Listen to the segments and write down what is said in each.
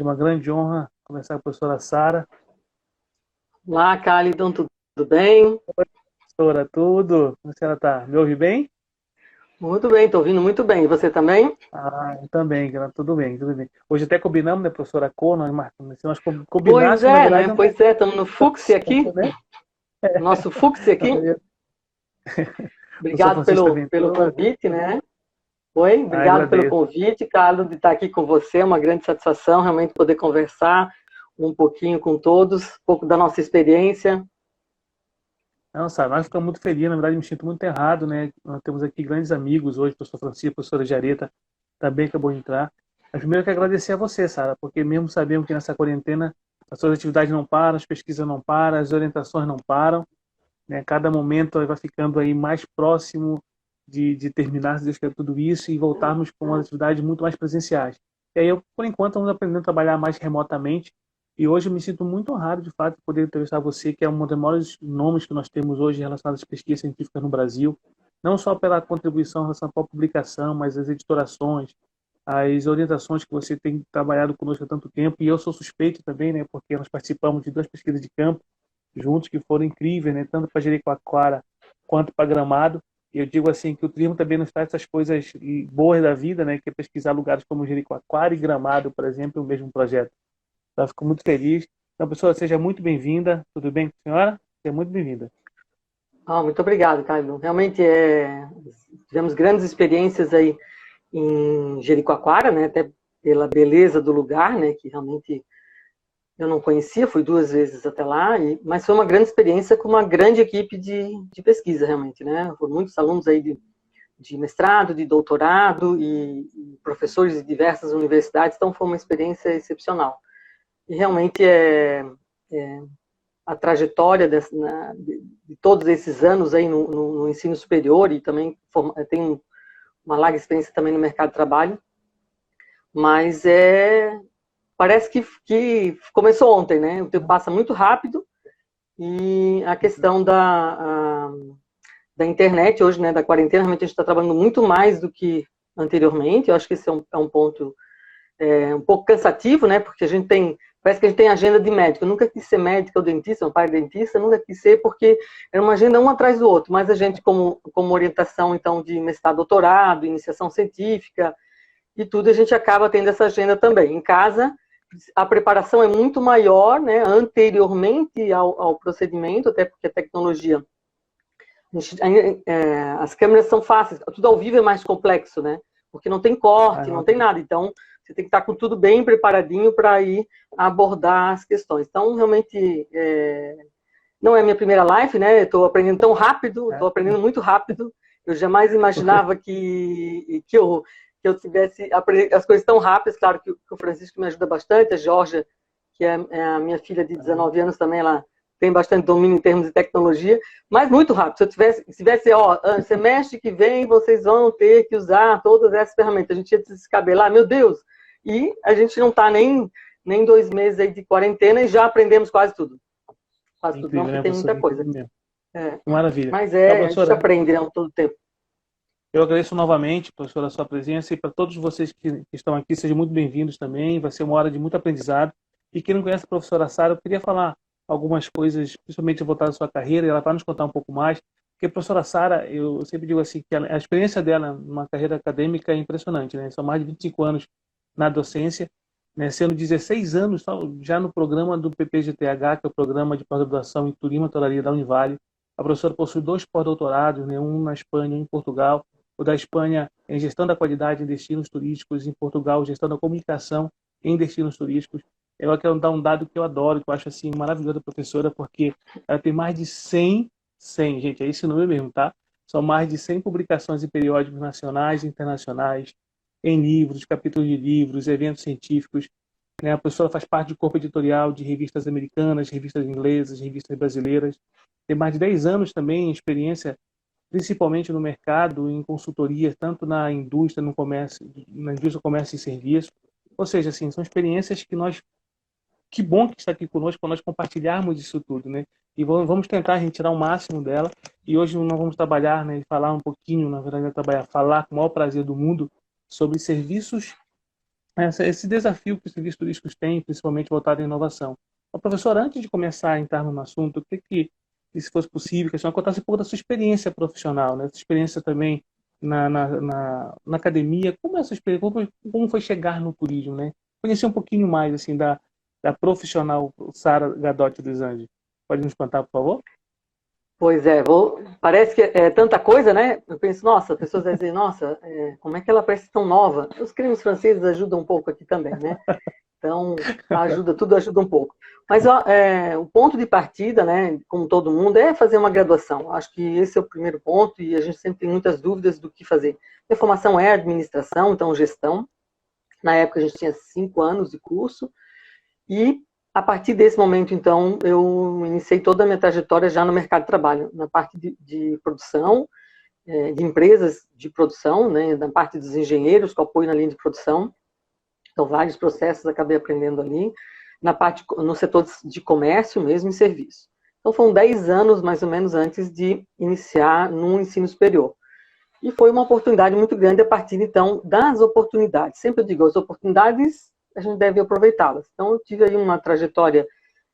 Hoje é uma grande honra conversar com a professora Sara. Olá, Calidon, tudo bem? Professora, tudo? Como a senhora está? Me ouve bem? Muito bem, estou ouvindo muito bem. E você também? Eu também, cara, tudo bem, tudo bem. Hoje até combinamos, né, professora Cor, nós marcamos, se nós Pois combinássemos, na é, verdade, né? não Pois é, estamos no Fux aqui, né? nosso Fux aqui. O professor Obrigado Francisco também pelo entrou. convite, né? Oi, obrigado pelo Agradeço. convite, Carlos, de estar aqui com você. É uma grande satisfação realmente poder conversar um pouquinho com todos, um pouco da nossa experiência. Não, Sara, nós ficamos muito felizes, na verdade, me sinto muito errado, né? Nós temos aqui grandes amigos hoje, professor Francisco, professora Jareta, também acabou de entrar. Mas primeiro eu quero agradecer a você, Sara, porque mesmo sabemos que nessa quarentena as suas atividades não param, as pesquisas não param, as orientações não param, né? Cada momento vai ficando aí mais próximo de terminar, se Deus quer, tudo isso e voltarmos com as atividades muito mais presenciais. E aí, eu, por enquanto, estamos aprendendo a trabalhar mais remotamente e hoje eu me sinto muito honrado, de fato, de poder entrevistar você, que é um dos maiores nomes que nós temos hoje relacionados às pesquisas científicas no Brasil, não só pela contribuição em relação à publicação, mas as editorações, as orientações que você tem trabalhado conosco há tanto tempo, e eu sou suspeito também, né, porque nós participamos de 2 pesquisas de campo juntos que foram incríveis, né, tanto para Jericoacoara quanto para Gramado. E eu digo assim que o turismo também nos traz essas coisas boas da vida, né, que é pesquisar lugares como Jericoacoara e Gramado, por exemplo, o mesmo projeto. Então, eu fico muito feliz. Então, pessoa, seja muito bem-vinda. Tudo bem com a senhora? Seja muito bem-vinda. Muito obrigado, Carlos. Realmente tivemos grandes experiências aí em Jericoacoara, né? Até pela beleza do lugar, né? Que realmente eu não conhecia, fui 2 vezes até lá, mas foi uma grande experiência com uma grande equipe de pesquisa, realmente, né? Foram muitos alunos aí de mestrado, de doutorado e professores de diversas universidades, então foi uma experiência excepcional. E realmente a trajetória de todos esses anos aí no ensino superior e também tem uma larga experiência também no mercado de trabalho, mas parece que começou ontem, né? O tempo passa muito rápido e a questão da internet hoje, né, da quarentena, realmente a gente está trabalhando muito mais do que anteriormente. Eu acho que esse é um ponto um pouco cansativo, né? Porque parece que a gente tem agenda de médico. Eu nunca quis ser médica ou dentista, meu pai é dentista, nunca quis ser porque era uma agenda um atrás do outro. Mas a gente, como orientação, então, de mestrado, doutorado, iniciação científica e tudo, a gente acaba tendo essa agenda também. Em casa, a preparação é muito maior, né? Anteriormente ao procedimento, até porque a tecnologia as câmeras são fáceis, tudo ao vivo é mais complexo, né? Porque não tem corte, não tem nada. Então, você tem que estar com tudo bem preparadinho para ir abordar as questões. Então, realmente, não é a minha primeira live, né? Estou aprendendo tão rápido, estou aprendendo muito rápido. Eu jamais imaginava que eu tivesse aprendido as coisas tão rápidas. Claro que o Francisco me ajuda bastante, a Georgia, que é a minha filha de 19 anos também, ela tem bastante domínio em termos de tecnologia, mas muito rápido. Se tivesse, semestre que vem, vocês vão ter que usar todas essas ferramentas. A gente ia se descabelar, meu Deus! E a gente não está nem 2 meses aí de quarentena e já aprendemos quase tudo. Quase tudo, não, Incrível, porque né, tem professor? muita coisa. Incrível mesmo. É, Maravilha. mas Então, a gente professora, aprende, né, todo o tempo. eu agradeço novamente, professora, a sua presença e para todos vocês que estão aqui, sejam muito bem-vindos também. Vai ser uma hora de muito aprendizado. E quem não conhece a professora Sara, eu queria falar algumas coisas, principalmente voltadas à sua carreira, e ela vai nos contar um pouco mais. Porque a professora Sara, eu sempre digo assim, que a experiência dela numa carreira acadêmica é impressionante, né? São mais de 25 anos na docência, né? Sendo 16 anos já no programa do PPGTH, que é o Programa de Pós-Graduação em Turismo e Hotelaria da Univale. A professora possui 2 pós-doutorados, né? Um na Espanha e um em Portugal. O da Espanha em gestão da qualidade em destinos turísticos, em Portugal, gestão da comunicação em destinos turísticos. Eu quero dar um dado que eu adoro, que eu acho assim maravilhoso da professora, porque ela tem mais de 100, gente, é esse número mesmo, tá? São mais de 100 publicações em periódicos nacionais e internacionais, em livros, capítulos de livros, eventos científicos, né? A professora faz parte do corpo editorial de revistas americanas, revistas inglesas, revistas brasileiras. Tem mais de 10 anos também em experiência principalmente no mercado, em consultoria, tanto na indústria, no comércio, na indústria, comércio e serviço. Ou seja, assim, são experiências que nós, que bom que está aqui conosco para nós compartilharmos isso tudo, né? E vamos tentar retirar o máximo dela. E hoje nós vamos trabalhar, né, e falar um pouquinho, na verdade, falar com o maior prazer do mundo sobre serviços esse desafio que os serviços turísticos têm, principalmente voltado à inovação. Então, professor, antes de começar a entrar no assunto, eu queria que, se fosse possível, que a senhora contasse um pouco da sua experiência profissional, né? Sua experiência também na academia. Como é a sua experiência? Como foi chegar no turismo, né? Conhecer um pouquinho mais assim da profissional Sara Gadotti dos Anjos. Pode nos contar, por favor? Pois é, parece que é tanta coisa, né? Eu penso, nossa, as pessoas devem dizer, nossa, como é que ela parece tão nova? Os crimes franceses ajudam um pouco aqui também, né? Então, tudo ajuda um pouco. Mas o ponto de partida, né, como todo mundo, é fazer uma graduação. Acho que esse é o primeiro ponto e a gente sempre tem muitas dúvidas do que fazer. Minha formação é administração, então gestão. Na época a gente tinha 5 anos de curso e a partir desse momento, então, eu iniciei toda a minha trajetória já no mercado de trabalho, na parte de produção, de empresas de produção, né, na parte dos engenheiros, com apoio na linha de produção. Então, vários processos acabei aprendendo ali, no setor de comércio mesmo e serviço. Então, foram 10 anos, mais ou menos, antes de iniciar no ensino superior. E foi uma oportunidade muito grande a partir, então, das oportunidades. Sempre eu digo, as oportunidades, a gente deve aproveitá-las. Então, eu tive aí uma trajetória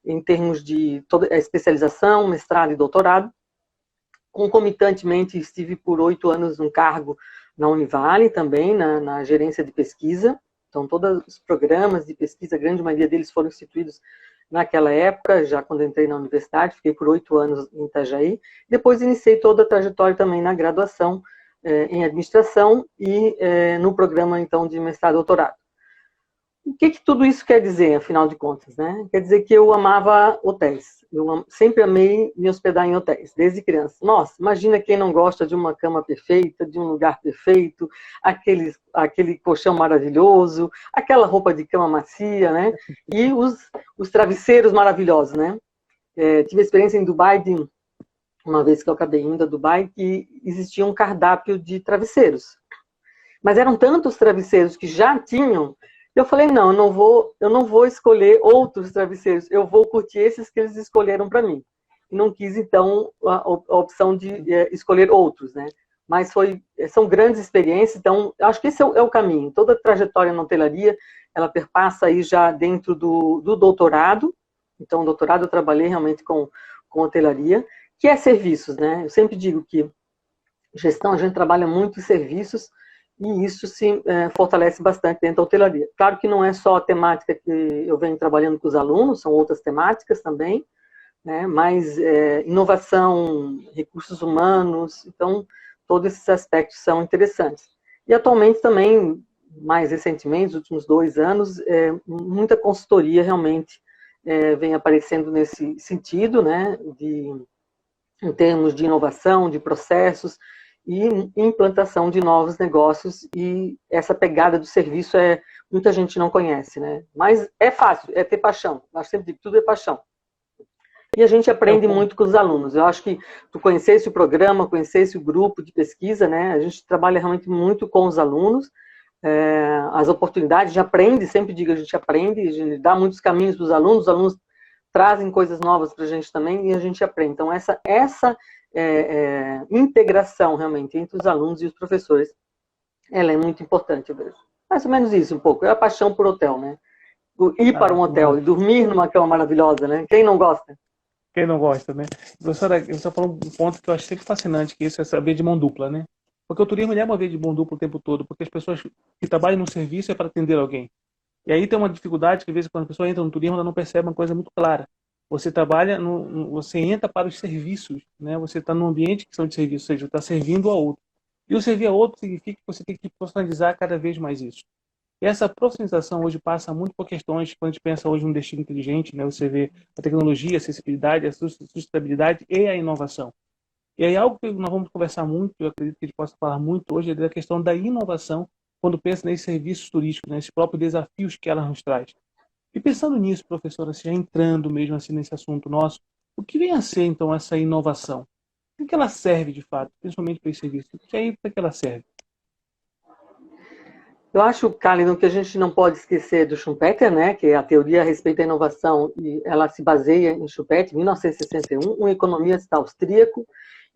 em termos de toda a especialização, mestrado e doutorado. Concomitantemente, estive por 8 anos num cargo na Univale, também, na gerência de pesquisa. Então, todos os programas de pesquisa, a grande maioria deles foram instituídos naquela época, já quando entrei na universidade, fiquei por 8 anos em Itajaí. Depois iniciei toda a trajetória também na graduação em administração e no programa, então, de mestrado e doutorado. O que tudo isso quer dizer, afinal de contas, né? Quer dizer que eu amava hotéis. Eu sempre amei me hospedar em hotéis, desde criança. Nossa, imagina quem não gosta de uma cama perfeita, de um lugar perfeito, aquele colchão maravilhoso, aquela roupa de cama macia, né? E os travesseiros maravilhosos, né? Tive experiência em Dubai, uma vez que eu acabei indo a Dubai, que existia um cardápio de travesseiros. Mas eram tantos travesseiros que já tinham. Eu falei, não, eu não vou escolher outros travesseiros, eu vou curtir esses que eles escolheram para mim. E não quis, então, a opção de escolher outros, né? Mas são grandes experiências, então, acho que esse é o caminho. Toda a trajetória na hotelaria, ela perpassa aí já dentro do doutorado. Então, doutorado eu trabalhei realmente com hotelaria, que é serviços, né? Eu sempre digo que gestão, a gente trabalha muito em serviços, e isso se fortalece bastante dentro da hotelaria. Claro que não é só a temática que eu venho trabalhando com os alunos, são outras temáticas também, né? Mas inovação, recursos humanos, então todos esses aspectos são interessantes. E atualmente também, mais recentemente, nos últimos 2 anos, muita consultoria realmente vem aparecendo nesse sentido, né? Em termos de inovação, de processos, e implantação de novos negócios, e essa pegada do serviço muita gente não conhece, né? Mas é fácil, é ter paixão. Eu sempre digo, tudo é paixão. E a gente aprende muito com os alunos. Eu acho que tu conhecesse o programa, conhecesse o grupo de pesquisa, né? A gente trabalha realmente muito com os alunos, as oportunidades, a gente aprende, sempre digo, a gente aprende, a gente dá muitos caminhos para os alunos trazem coisas novas para a gente também e a gente aprende. Então, essa integração realmente entre os alunos e os professores, ela é muito importante, eu vejo. Mais ou menos isso, um pouco. É a paixão por hotel, né? Ir para um hotel e dormir numa cama maravilhosa, né? Quem não gosta? Quem não gosta, né? Professora, você falou um ponto que eu acho sempre fascinante, que isso é saber de mão dupla, né? Porque o turismo é uma vez de mão dupla o tempo todo, porque as pessoas que trabalham no serviço é para atender alguém. E aí tem uma dificuldade que, às vezes, quando a pessoa entra no turismo, ela não percebe uma coisa muito clara. Você trabalha, você entra para os serviços, né? Você está num ambiente que são de serviço, ou seja, está servindo a outro. E o servir a outro significa que você tem que profissionalizar cada vez mais isso. E essa profissionalização hoje passa muito por questões, quando a gente pensa hoje num destino inteligente, né? Você vê a tecnologia, a acessibilidade, a sustentabilidade e a inovação. E aí algo que nós vamos conversar muito, eu acredito que a gente possa falar muito hoje, é da questão da inovação, quando pensa nesses serviços turísticos, nesses próprios desafios que ela nos traz. E pensando nisso, professora, já entrando mesmo assim nesse assunto nosso, o que vem a ser então essa inovação? O que ela serve de fato, principalmente para esse serviço? O que aí para que ela serve? Eu acho, Kalina, que a gente não pode esquecer do Schumpeter, né, que é a teoria a respeito da inovação, e ela se baseia em Schumpeter, 1961, um economista austríaco,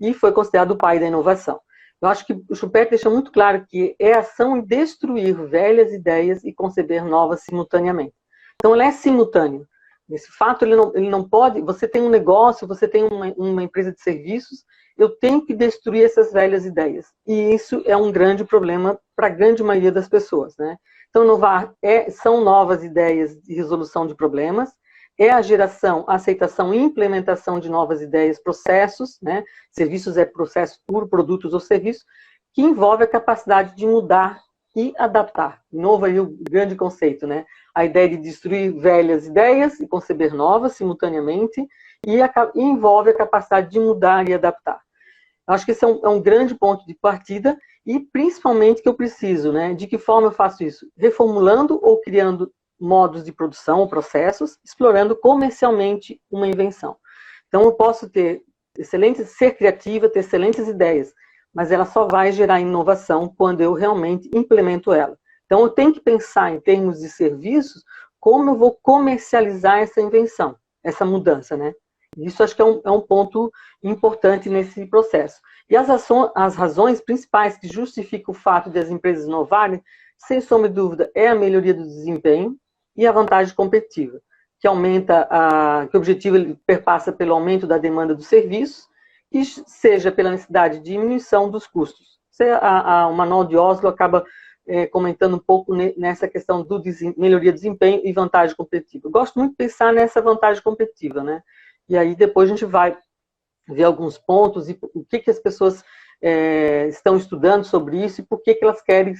e foi considerado o pai da inovação. Eu acho que o Schumpeter deixa muito claro que é ação em destruir velhas ideias e conceber novas simultaneamente. Então, ele é simultâneo. Nesse fato, ele não pode... Você tem um negócio, você tem uma empresa de serviços, eu tenho que destruir essas velhas ideias. E isso é um grande problema para a grande maioria das pessoas, né? Então, inovar são novas ideias de resolução de problemas, é a geração, a aceitação e implementação de novas ideias, processos, né? Serviços é processo puro, produtos ou serviços, que envolve a capacidade de mudar e adaptar. De novo aí o grande conceito, né? A ideia de destruir velhas ideias e conceber novas simultaneamente, e envolve a capacidade de mudar e adaptar. Eu acho que esse é um grande ponto de partida, e principalmente que eu preciso, né? De que forma eu faço isso? Reformulando ou criando modos de produção ou processos, explorando comercialmente uma invenção. Então, eu posso ser criativa, ter excelentes ideias, mas ela só vai gerar inovação quando eu realmente implemento ela. Então, eu tenho que pensar em termos de serviços, como eu vou comercializar essa invenção, essa mudança, né? Isso acho que é um ponto importante nesse processo. E as razões principais que justificam o fato de as empresas inovarem, sem sombra de dúvida, é a melhoria do desempenho e a vantagem competitiva, que que o objetivo ele perpassa pelo aumento da demanda dos serviços, e seja pela necessidade de diminuição dos custos. O Manual de Oslo acaba comentando um pouco nessa questão do melhoria do desempenho e vantagem competitiva. Eu gosto muito de pensar nessa vantagem competitiva, né? E aí depois a gente vai ver alguns pontos e o que as pessoas estão estudando sobre isso e por que elas querem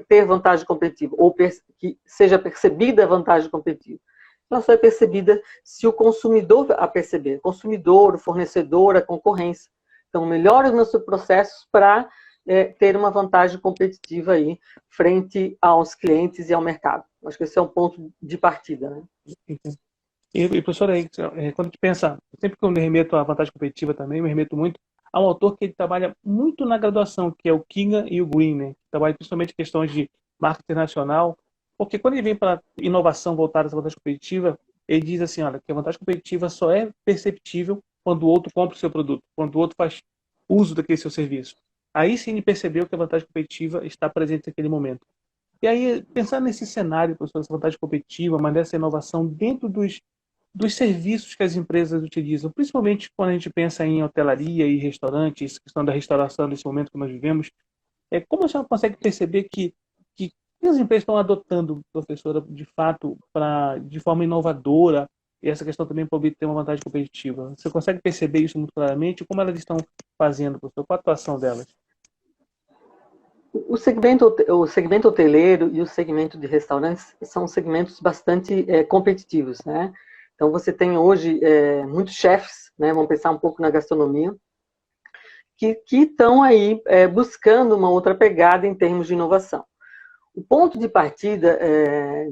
ter vantagem competitiva, ou que seja percebida a vantagem competitiva. Ela só é percebida se o consumidor a perceber, o consumidor, o fornecedor, a concorrência. Então, melhora os meus processos para ter uma vantagem competitiva aí frente aos clientes e ao mercado. Acho que esse é um ponto de partida, né? E professor, aí, quando a gente pensa, sempre que eu me remeto à vantagem competitiva também, me remeto muito a um autor que ele trabalha muito na graduação, que é o Kinga e o Green, né? Que trabalha principalmente questões de marca internacional, porque quando ele vem para inovação voltada à vantagem competitiva, ele diz assim, olha, que a vantagem competitiva só é perceptível quando o outro compra o seu produto, quando o outro faz uso daquele seu serviço. Aí sim ele percebeu que a vantagem competitiva está presente naquele momento. E aí, pensar nesse cenário, professor, dessa vantagem competitiva, mas dessa inovação dentro dos serviços que as empresas utilizam, principalmente quando a gente pensa em hotelaria e restaurantes, questão da restauração nesse momento que nós vivemos, como a senhora consegue perceber que as empresas estão adotando, professora, de fato, de forma inovadora, e essa questão também para obter uma vantagem competitiva? Você consegue perceber isso muito claramente? Como elas estão fazendo, professor? Qual a atuação delas? O segmento hoteleiro e o segmento de restaurantes são segmentos bastante competitivos, né? Então, você tem hoje muitos chefes, né? Vamos pensar um pouco na gastronomia, que estão aí buscando uma outra pegada em termos de inovação. O ponto de partida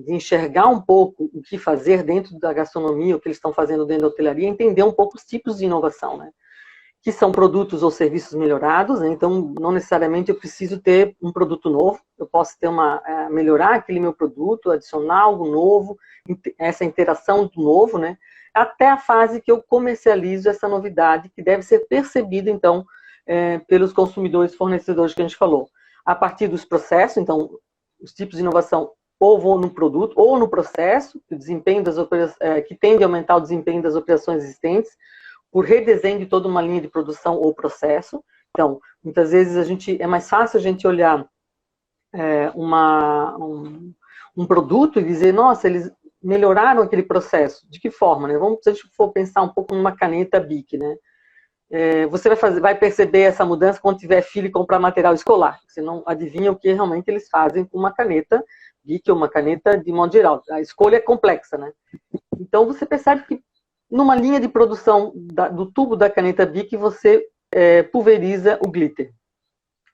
de enxergar um pouco o que fazer dentro da gastronomia, o que eles estão fazendo dentro da hotelaria, é entender um pouco os tipos de inovação, né? Que são produtos ou serviços melhorados, né? Então não necessariamente eu preciso ter um produto novo, eu posso ter melhorar aquele meu produto, adicionar algo novo, essa interação do novo, né? Até a fase que eu comercializo essa novidade, que deve ser percebida, então, pelos consumidores, fornecedores que a gente falou. A partir dos processos, então, os tipos de inovação ou vão no produto ou no processo, o desempenho das que tende a aumentar o desempenho das operações existentes, por redesenho de toda uma linha de produção ou processo. Então, muitas vezes é mais fácil a gente olhar um produto e dizer, nossa, eles melhoraram aquele processo. De que forma, né? Se a gente for pensar um pouco numa caneta Bic, né? Você vai perceber essa mudança quando tiver filho e comprar material escolar. Você não adivinha o que realmente eles fazem com uma caneta Bic ou uma caneta de modo geral. A escolha é complexa, né? Então, você percebe que numa linha de produção do tubo da caneta Bic, você pulveriza o glitter.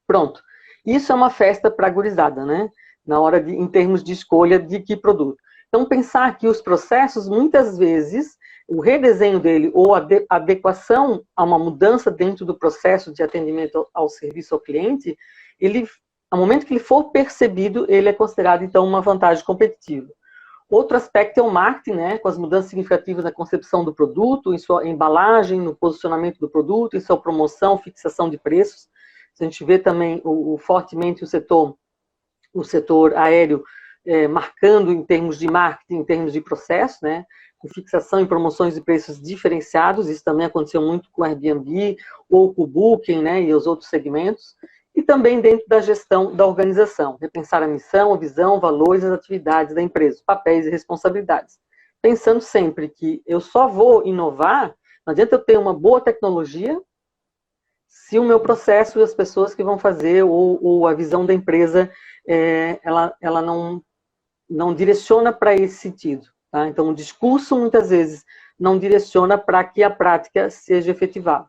Pronto. Isso é uma festa para a gurizada, né? Em termos de escolha de que produto. Então, pensar que os processos, muitas vezes, o redesenho dele ou a adequação a uma mudança dentro do processo de atendimento ao serviço ao cliente, ao momento que ele for percebido, ele é considerado, então, uma vantagem competitiva. Outro aspecto é o marketing, né, com as mudanças significativas na concepção do produto, em sua embalagem, no posicionamento do produto, em sua promoção, fixação de preços. A gente vê também fortemente o setor aéreo marcando em termos de marketing, em termos de processo, né? Com fixação e promoções de preços diferenciados. Isso também aconteceu muito com o Airbnb ou com o Booking, né? E os outros segmentos. E também dentro da gestão da organização, repensar a missão, a visão, valores, as atividades da empresa, papéis e responsabilidades. Pensando sempre que eu só vou inovar, não adianta eu ter uma boa tecnologia se o meu processo e as pessoas que vão fazer ou a visão da empresa, ela não direciona para esse sentido. Tá? Então, o discurso, muitas vezes, não direciona para que a prática seja efetivada.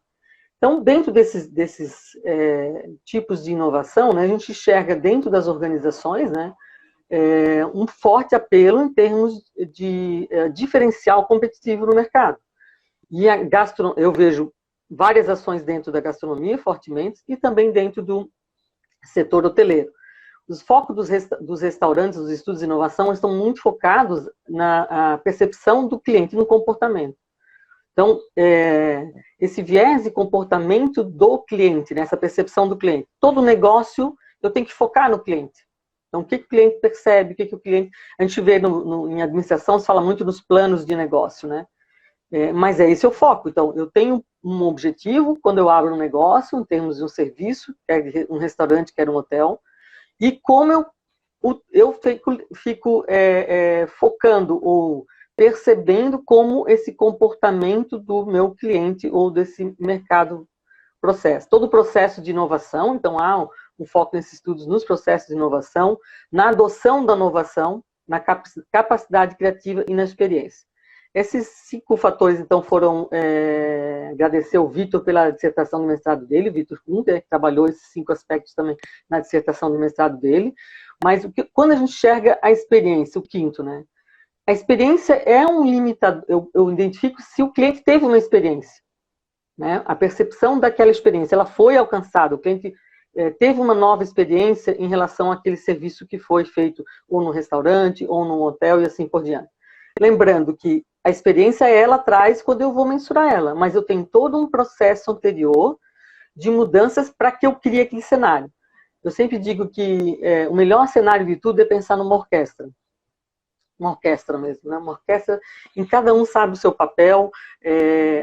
Então, dentro desses tipos de inovação, né, a gente enxerga dentro das organizações, né, um forte apelo em termos de diferencial competitivo no mercado. E eu vejo várias ações dentro da gastronomia, fortemente, e também dentro do setor hoteleiro. Os focos dos restaurantes, dos estudos de inovação, estão muito focados na percepção do cliente, no comportamento. Então, esse viés de comportamento do cliente, né, essa percepção do cliente. Todo negócio, eu tenho que focar no cliente. Então, o que o cliente percebe, o que o cliente... A gente vê em administração, se fala muito dos planos de negócio, né? Mas é esse o foco. Então, eu tenho um objetivo quando eu abro um negócio, em termos de um serviço, quer um restaurante, quer um hotel, e como eu fico focando ou percebendo como esse comportamento do meu cliente ou desse mercado processa. Todo o processo de inovação, então há um foco nesses estudos nos processos de inovação, na adoção da inovação, na capacidade criativa e na experiência. Esses 5 fatores, então, foram agradecer ao Vitor pela dissertação do mestrado dele, Vitor Kunter, que trabalhou esses 5 aspectos também na dissertação do mestrado dele. Mas quando a gente enxerga a experiência, o quinto, né? A experiência é um limitador, eu identifico se o cliente teve uma experiência, né? A percepção daquela experiência, ela foi alcançada, o cliente teve uma nova experiência em relação àquele serviço que foi feito ou no restaurante, ou no hotel e assim por diante. Lembrando que a experiência ela traz quando eu vou mensurar ela, mas eu tenho todo um processo anterior de mudanças para que eu crie aquele cenário. Eu sempre digo que o melhor cenário de tudo é pensar numa orquestra. Uma orquestra mesmo, né? Uma orquestra em cada um sabe o seu papel,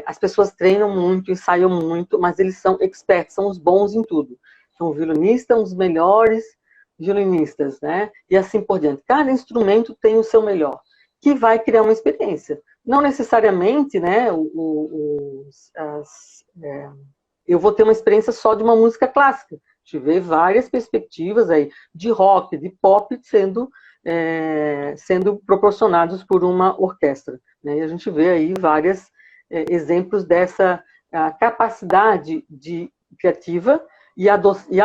as pessoas treinam muito, ensaiam muito, mas eles são experts, são os bons em tudo. Então, o violinista é um dos melhores violinistas, né? E assim por diante. Cada instrumento tem o seu melhor, que vai criar uma experiência. Não necessariamente, né, eu vou ter uma experiência só de uma música clássica. A gente vê várias perspectivas aí de rock, de pop sendo proporcionados por uma orquestra, né? E a gente vê aí vários exemplos dessa capacidade criativa e a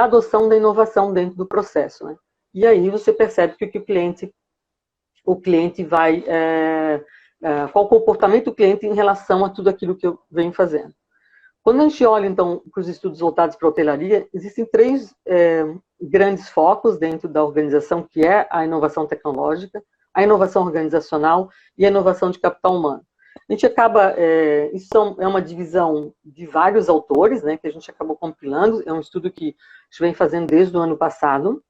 adoção da inovação dentro do processo, né? E aí você percebe que o cliente vai... qual o comportamento do cliente em relação a tudo aquilo que eu venho fazendo. Quando a gente olha, então, para os estudos voltados para a hotelaria, existem 3 grandes focos dentro da organização, que é a inovação tecnológica, a inovação organizacional e a inovação de capital humano. A gente acaba... isso é uma divisão de vários autores, né, que a gente acabou compilando, é um estudo que a gente vem fazendo desde o ano passado,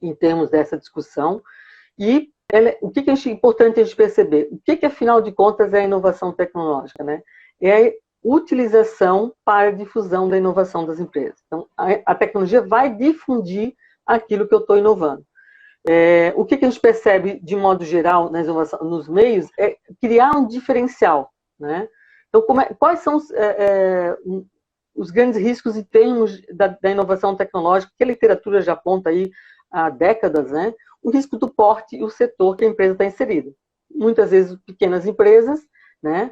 em termos dessa discussão, e o que é importante a gente perceber? O que afinal de contas, é a inovação tecnológica, né? É a utilização para a difusão da inovação das empresas. Então, a tecnologia vai difundir aquilo que eu estou inovando. O que a gente percebe, de modo geral, na inovação, nos meios, é criar um diferencial, né? Então, quais são os grandes riscos em termos da inovação tecnológica, que a literatura já aponta aí há décadas, né? O risco do porte e o setor que a empresa está inserida. Muitas vezes, pequenas empresas, né,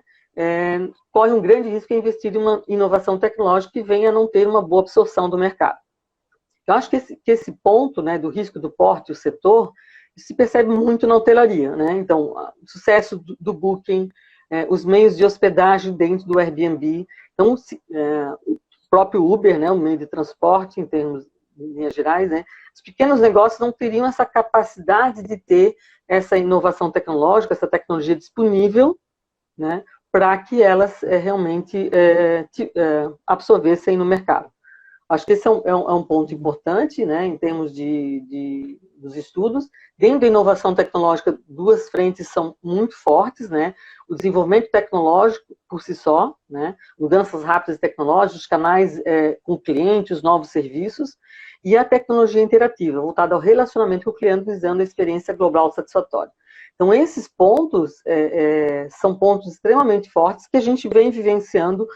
correm um grande risco em investir em uma inovação tecnológica que venha a não ter uma boa absorção do mercado. Eu acho que esse ponto, né, do risco do porte e o setor, se percebe muito na hotelaria, né? Então, o sucesso do Booking, os meios de hospedagem dentro do Airbnb, então, o próprio Uber, né, o meio de transporte, em termos de linhas gerais, né, os pequenos negócios não teriam essa capacidade de ter essa inovação tecnológica, essa tecnologia disponível, né, para que elas realmente absorvessem no mercado. Acho que esse é um ponto importante, né, em termos dos estudos. Dentro da inovação tecnológica, duas frentes são muito fortes, né? O desenvolvimento tecnológico por si só, né? Mudanças rápidas tecnológicas, canais com o cliente, os novos serviços, e a tecnologia interativa, voltada ao relacionamento com o cliente, visando a experiência global satisfatória. Então, esses pontos são pontos extremamente fortes que a gente vem vivenciando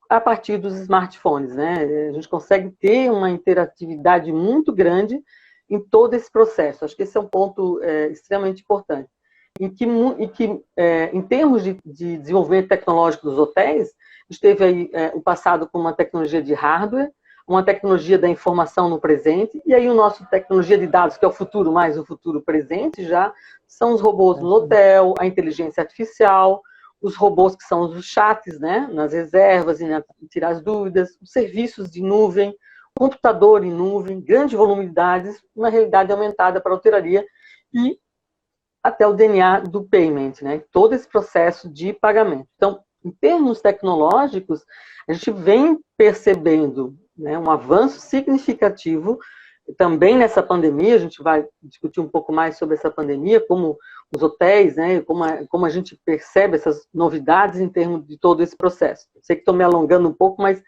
a partir dos smartphones, né? A gente consegue ter uma interatividade muito grande em todo esse processo. Acho que esse é um ponto extremamente importante. Em termos de desenvolvimento tecnológico dos hotéis, a gente teve aí o passado com uma tecnologia de hardware, uma tecnologia da informação no presente, e aí o nosso tecnologia de dados, que é o futuro mais o futuro presente, já são os robôs no hotel, a inteligência artificial, os robôs que são os chats, né, nas reservas e tirar as dúvidas, os serviços de nuvem, computador em nuvem, grande volume de dados, uma realidade aumentada para a hotelaria e até o DNA do payment, né, todo esse processo de pagamento. Então, em termos tecnológicos, a gente vem percebendo, né, um avanço significativo também nessa pandemia. A gente vai discutir um pouco mais sobre essa pandemia, como os hotéis, né, como a gente percebe essas novidades em termos de todo esse processo. Sei que estou me alongando um pouco, mas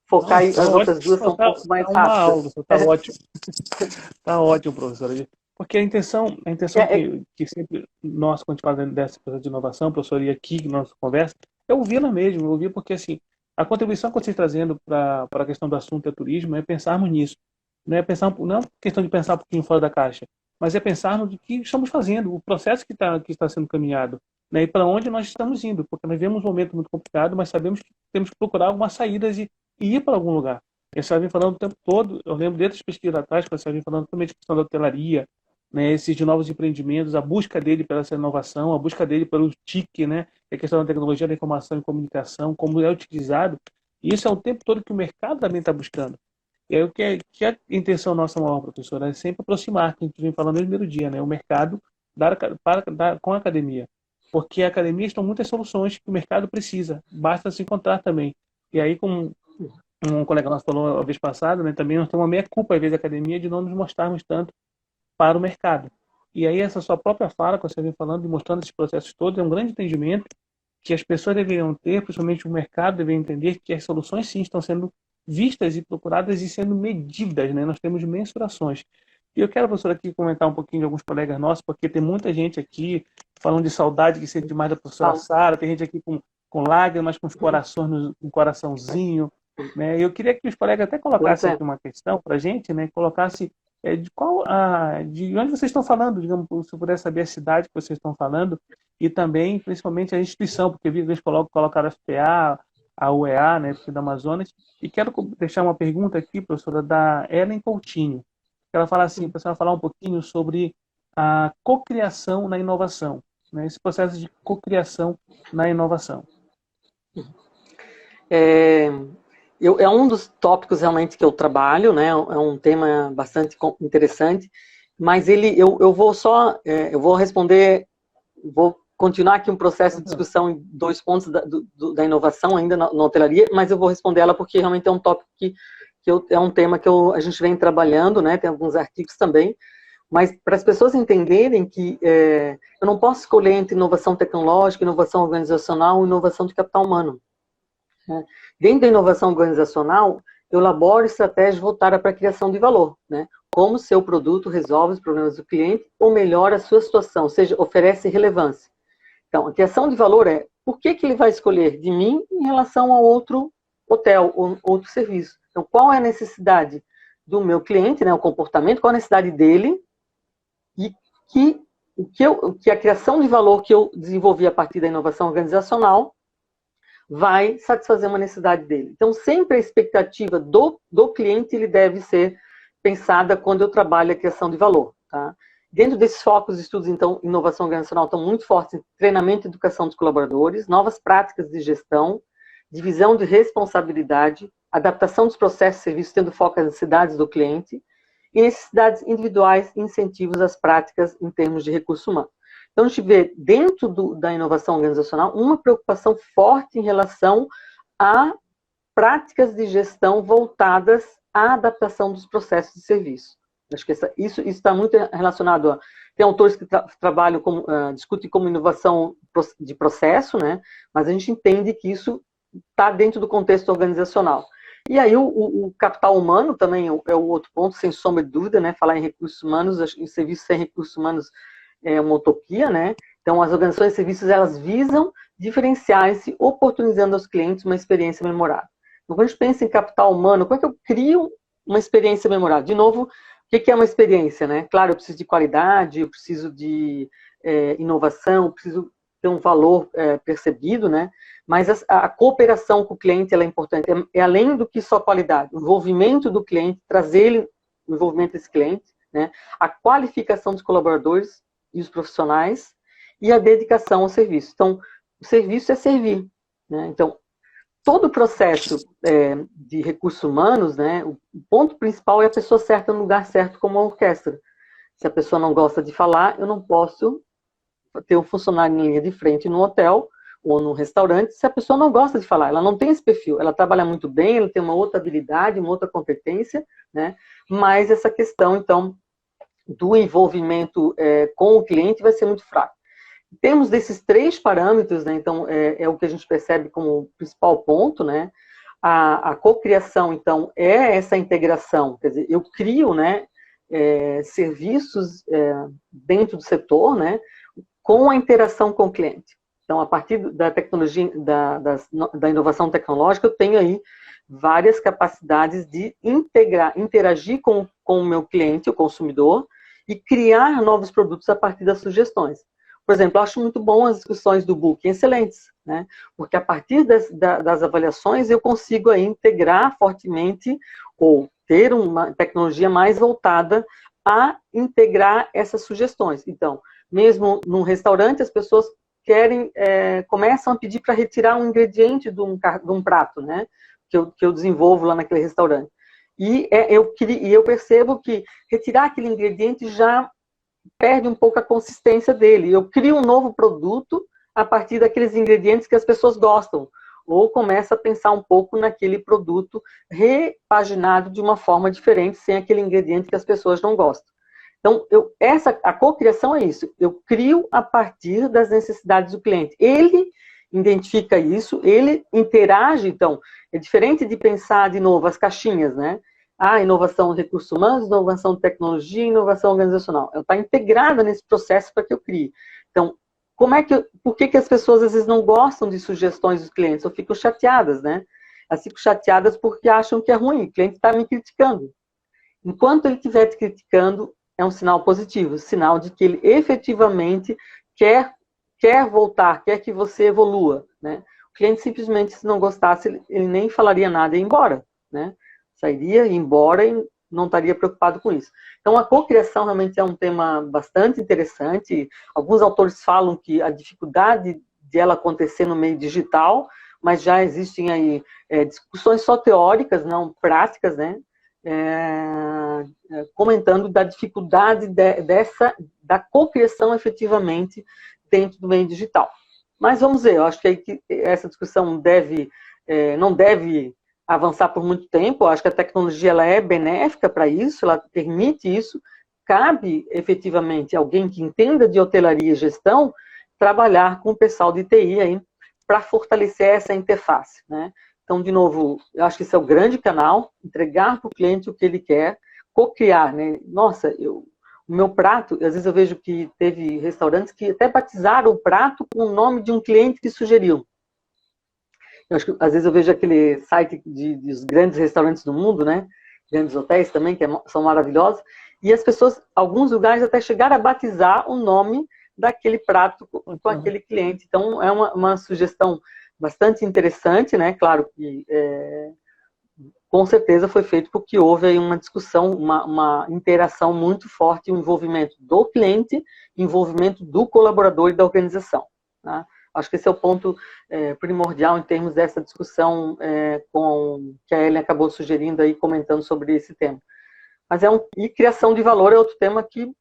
focar aí, as outras duas são um pouco mais rápidas. Uma aula, está ótimo. Está ótimo, professora. Porque a intenção que sempre nós, quando a gente fala dessa coisa de inovação, professor, e aqui na nossa conversa, é ouvi-la mesmo, ouvir, porque assim, a contribuição que vocês estão trazendo para a questão do assunto é turismo, é pensarmos nisso. Não é questão de pensar um pouquinho fora da caixa, mas é pensarmos no que estamos fazendo, o processo que está sendo caminhado, né, e para onde nós estamos indo, porque nós vemos um momento muito complicado, mas sabemos que temos que procurar algumas saídas e ir para algum lugar. A gente vem falando o tempo todo, eu lembro desde as pesquisas atrás, que você vem falando também de questão da hotelaria, né, esses de novos empreendimentos, a busca dele pela essa inovação, a busca dele pelo TIC, né, a questão da tecnologia da informação e comunicação, como é utilizado, e isso é o tempo todo que o mercado também está buscando. E aí, que a intenção nossa maior, professora, é sempre aproximar, que a gente vem falando no primeiro dia, né, o mercado com a academia. Porque a academia estão muitas soluções que o mercado precisa, basta se encontrar também. E aí, como um colega nosso falou a vez passada, né, também nós temos uma meia-culpa, às vezes, da academia, de não nos mostrarmos tanto para o mercado. E aí, essa sua própria fala, que você vem falando e mostrando esses processos todos, é um grande entendimento que as pessoas deveriam ter, principalmente o mercado deveria entender que as soluções, sim, estão sendo vistas e procuradas e sendo medidas, né? Nós temos mensurações. E eu quero, professora, aqui comentar um pouquinho de alguns colegas nossos, porque tem muita gente aqui falando de saudade que sente demais da professora Sara, tem gente aqui com lágrimas, com os corações, um coraçãozinho, né? Eu queria que os colegas até colocassem aqui uma questão para a gente, né? Colocasse de onde vocês estão falando, digamos, se eu puder saber a cidade que vocês estão falando, e também, principalmente, a instituição, porque eles colocaram a FPA, a UEA, né, da Amazonas, e quero deixar uma pergunta aqui, professora, da Ellen Coutinho. Ela fala assim, para a senhora falar um pouquinho sobre a cocriação na inovação, né, esse processo de cocriação na inovação. É um dos tópicos realmente que eu trabalho, né? É um tema bastante interessante, mas eu vou responder, vou continuar aqui um processo de discussão em 2 pontos da inovação ainda na hotelaria, mas eu vou responder ela porque realmente é um tópico é um tema que a gente vem trabalhando, né? Tem alguns artigos também, mas para as pessoas entenderem que eu não posso escolher entre inovação tecnológica, inovação organizacional e inovação de capital humano. Né? Dentro da inovação organizacional, eu elaboro estratégias voltadas para a criação de valor, né? Como o seu produto resolve os problemas do cliente ou melhora a sua situação, ou seja, oferece relevância. Então, a criação de valor por que ele vai escolher de mim em relação a outro hotel ou outro serviço. Então, qual é a necessidade do meu cliente, né, o comportamento, qual a necessidade dele e que a criação de valor que eu desenvolvi a partir da inovação organizacional vai satisfazer uma necessidade dele. Então, sempre a expectativa do cliente ele deve ser pensada quando eu trabalho a criação de valor. Tá? Dentro desses focos de estudos, então, inovação organizacional estão muito fortes em treinamento e educação dos colaboradores, novas práticas de gestão, divisão de responsabilidade, adaptação dos processos e serviços tendo foco nas necessidades do cliente e necessidades individuais e incentivos às práticas em termos de recurso humano. Então, a gente vê dentro da inovação organizacional uma preocupação forte em relação a práticas de gestão voltadas a adaptação dos processos de serviço. Acho que isso está muito relacionado a... Tem autores que trabalham, discutem como inovação de processo, né? Mas a gente entende que isso está dentro do contexto organizacional. E aí o capital humano também é o outro ponto, sem sombra de dúvida, né? Falar em recursos humanos, em serviços sem recursos humanos é uma utopia, né? Então, as organizações de serviços, elas visam diferenciar-se, oportunizando aos clientes uma experiência memorável. Então, quando a gente pensa em capital humano, como é que eu crio uma experiência memorável? De novo, o que é uma experiência, né? Claro, eu preciso de qualidade, eu preciso de inovação, eu preciso ter um valor percebido, né? Mas a cooperação com o cliente ela é importante. É além do que só qualidade. O envolvimento do cliente, trazer ele, o envolvimento desse cliente, né? A qualificação dos colaboradores e os profissionais e a dedicação ao serviço. Então, o serviço é servir, né? Então, todo o processo de recursos humanos, né? O ponto principal é a pessoa certa no lugar certo, como a orquestra. Se a pessoa não gosta de falar, eu não posso ter um funcionário em linha de frente no hotel ou no restaurante, se a pessoa não gosta de falar, ela não tem esse perfil, ela trabalha muito bem, ela tem uma outra habilidade, uma outra competência, né? Mas essa questão, então, do envolvimento com o cliente vai ser muito fraco. Em termos desses 3 parâmetros, né, então, é o que a gente percebe como principal ponto, né? A cocriação, então, é essa integração, quer dizer, eu crio, né, serviços dentro do setor, né, com a interação com o cliente. Então, a partir da tecnologia, da inovação tecnológica, eu tenho aí várias capacidades de interagir com o meu cliente, o consumidor, e criar novos produtos a partir das sugestões. Por exemplo, eu acho muito bom as discussões do Booking, excelentes, né? Porque a partir das avaliações eu consigo aí integrar fortemente ou ter uma tecnologia mais voltada a integrar essas sugestões. Então, mesmo num restaurante, as pessoas começam a pedir para retirar um ingrediente de um prato, né? Que eu desenvolvo lá naquele restaurante. E eu percebo que retirar aquele ingrediente já perde um pouco a consistência dele. Eu crio um novo produto a partir daqueles ingredientes que as pessoas gostam. Ou começa a pensar um pouco naquele produto repaginado de uma forma diferente, sem aquele ingrediente que as pessoas não gostam. Então, a cocriação é isso. Eu crio a partir das necessidades do cliente. Ele identifica isso, ele interage, então, é diferente de pensar, de novo, as caixinhas, né? Inovação de recursos humanos, inovação de tecnologia, inovação organizacional. Ela está integrada nesse processo para que eu crie. Então, por que as pessoas às vezes não gostam de sugestões dos clientes? Ou ficam chateadas, né? Elas ficam chateadas porque acham que é ruim, o cliente está me criticando. Enquanto ele estiver te criticando, é um sinal positivo, sinal de que ele efetivamente quer voltar, quer que você evolua, né? O cliente simplesmente, se não gostasse, ele nem falaria nada e ia embora, né? Sairia, ia embora e não estaria preocupado com isso. Então, a cocriação realmente é um tema bastante interessante. Alguns autores falam que a dificuldade de ela acontecer no meio digital, mas já existem aí discussões só teóricas, não práticas, né? Comentando da dificuldade da cocriação efetivamente dentro do meio digital. Mas vamos ver, eu acho que essa discussão não deve avançar por muito tempo. Eu acho que a tecnologia ela é benéfica para isso, ela permite isso. Cabe efetivamente alguém que entenda de hotelaria e gestão trabalhar com o pessoal de TI aí para fortalecer essa interface, né? Então, de novo, eu acho que esse é o grande canal, entregar para o cliente o que ele quer, cocriar, né? Nossa, o meu prato, às vezes eu vejo que teve restaurantes que até batizaram o prato com o nome de um cliente que sugeriu. Eu acho que, às vezes eu vejo aquele site dos grandes restaurantes do mundo, né? Grandes hotéis também, que são maravilhosos, e as pessoas, alguns lugares até chegaram a batizar o nome daquele prato com aquele cliente. Então, é uma sugestão bastante interessante, né? Claro que com certeza foi feito porque houve aí uma discussão, uma interação muito forte, um envolvimento do cliente, envolvimento do colaborador e da organização, tá? Acho que esse é o ponto primordial em termos dessa discussão que a Ellen acabou sugerindo aí, comentando sobre esse tema. Mas e criação de valor é outro tema que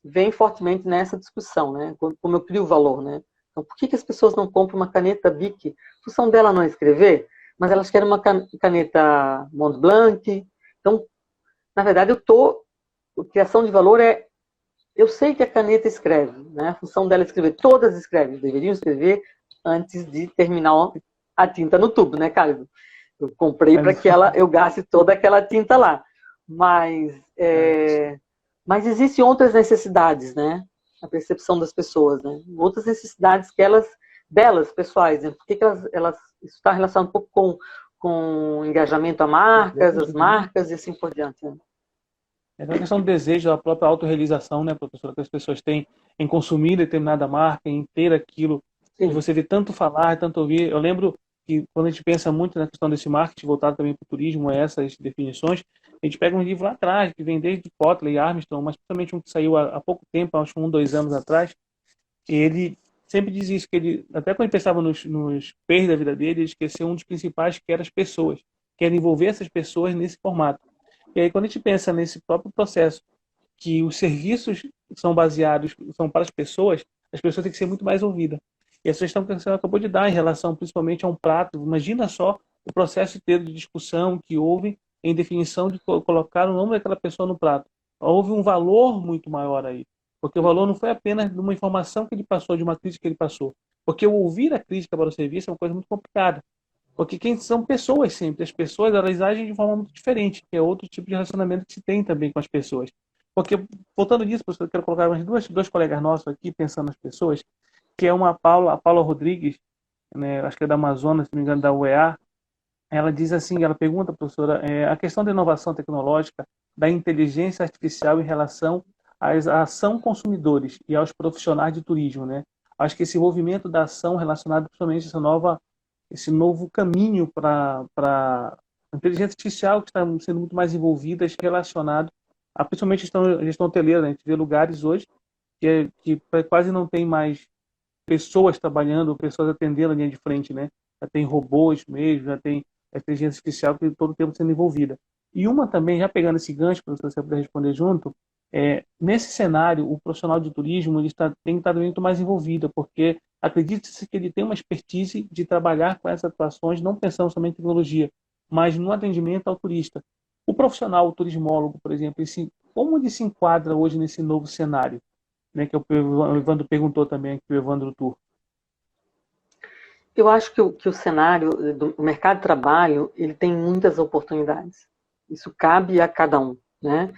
vem fortemente nessa discussão, né? Como eu crio valor, né? Então, por que as pessoas não compram uma caneta Bic? A função dela não é escrever, mas elas querem uma caneta Montblanc, Então, na verdade, criação de valor eu sei que a caneta escreve, né? A função dela é escrever, todas escrevem, deveriam escrever antes de terminar a tinta no tubo, né, Carlos? Eu comprei para que eu gaste toda aquela tinta lá. Mas existem outras necessidades, né? A percepção das pessoas, né? Outras necessidades delas, pessoais, né? Por que isso está relacionado um pouco com engajamento a marcas, as marcas e assim por diante, né? É uma questão do desejo, da própria autorrealização, né, professora, que as pessoas têm em consumir determinada marca, em ter aquilo que você vê tanto falar, tanto ouvir. Eu lembro que quando a gente pensa muito na questão desse marketing voltado também para o turismo, essas definições, a gente pega um livro lá atrás, que vem desde Kotler e Armstrong, mas principalmente um que saiu há pouco tempo, acho que 2 anos atrás, que ele sempre diz isso, que ele, até quando ele pensava nos pers da vida dele, ele esqueceu um dos principais, que era as pessoas, que era envolver essas pessoas nesse formato. E aí, quando a gente pensa nesse próprio processo, que os serviços são baseados, são para as pessoas têm que ser muito mais ouvidas. E a sugestão que você acabou de dar em relação principalmente a um prato, imagina só o processo inteiro de discussão que houve em definição de colocar o nome daquela pessoa no prato. Houve um valor muito maior aí, porque o valor não foi apenas de uma informação que ele passou, de uma crítica que ele passou. Porque o ouvir a crítica para o serviço é uma coisa muito complicada. Porque quem são pessoas sempre. As pessoas, elas agem de forma muito diferente, que é outro tipo de relacionamento que se tem também com as pessoas. Porque, voltando nisso, professor, eu quero colocar umas dois colegas nossos aqui, pensando nas pessoas, que é a Paula Rodrigues, né, acho que é da Amazonas, se não me engano, da UEA. Ela diz assim, ela pergunta, professora, a questão da inovação tecnológica, da inteligência artificial em relação à ação consumidores e aos profissionais de turismo, né? Acho que esse envolvimento da ação relacionado principalmente a esse novo caminho para a inteligência artificial, que está sendo muito mais envolvida, relacionado a principalmente a gestão hoteleira, né? A gente vê lugares hoje que quase não tem mais pessoas trabalhando, pessoas atendendo a linha de frente, né? Já tem robôs mesmo, já tem a inteligência artificial que todo o tempo sendo envolvida. E uma também, já pegando esse gancho, para você puder responder junto, nesse cenário, o profissional de turismo tem que estar muito mais envolvido, porque acredite-se que ele tem uma expertise de trabalhar com essas atuações, não pensando somente em tecnologia, mas no atendimento ao turista. O profissional, o turismólogo, por exemplo, como ele se enquadra hoje nesse novo cenário? Né, que o Evandro perguntou também aqui, o Evandro Tur. Eu acho que o cenário do mercado de trabalho, ele tem muitas oportunidades. Isso cabe a cada um, né?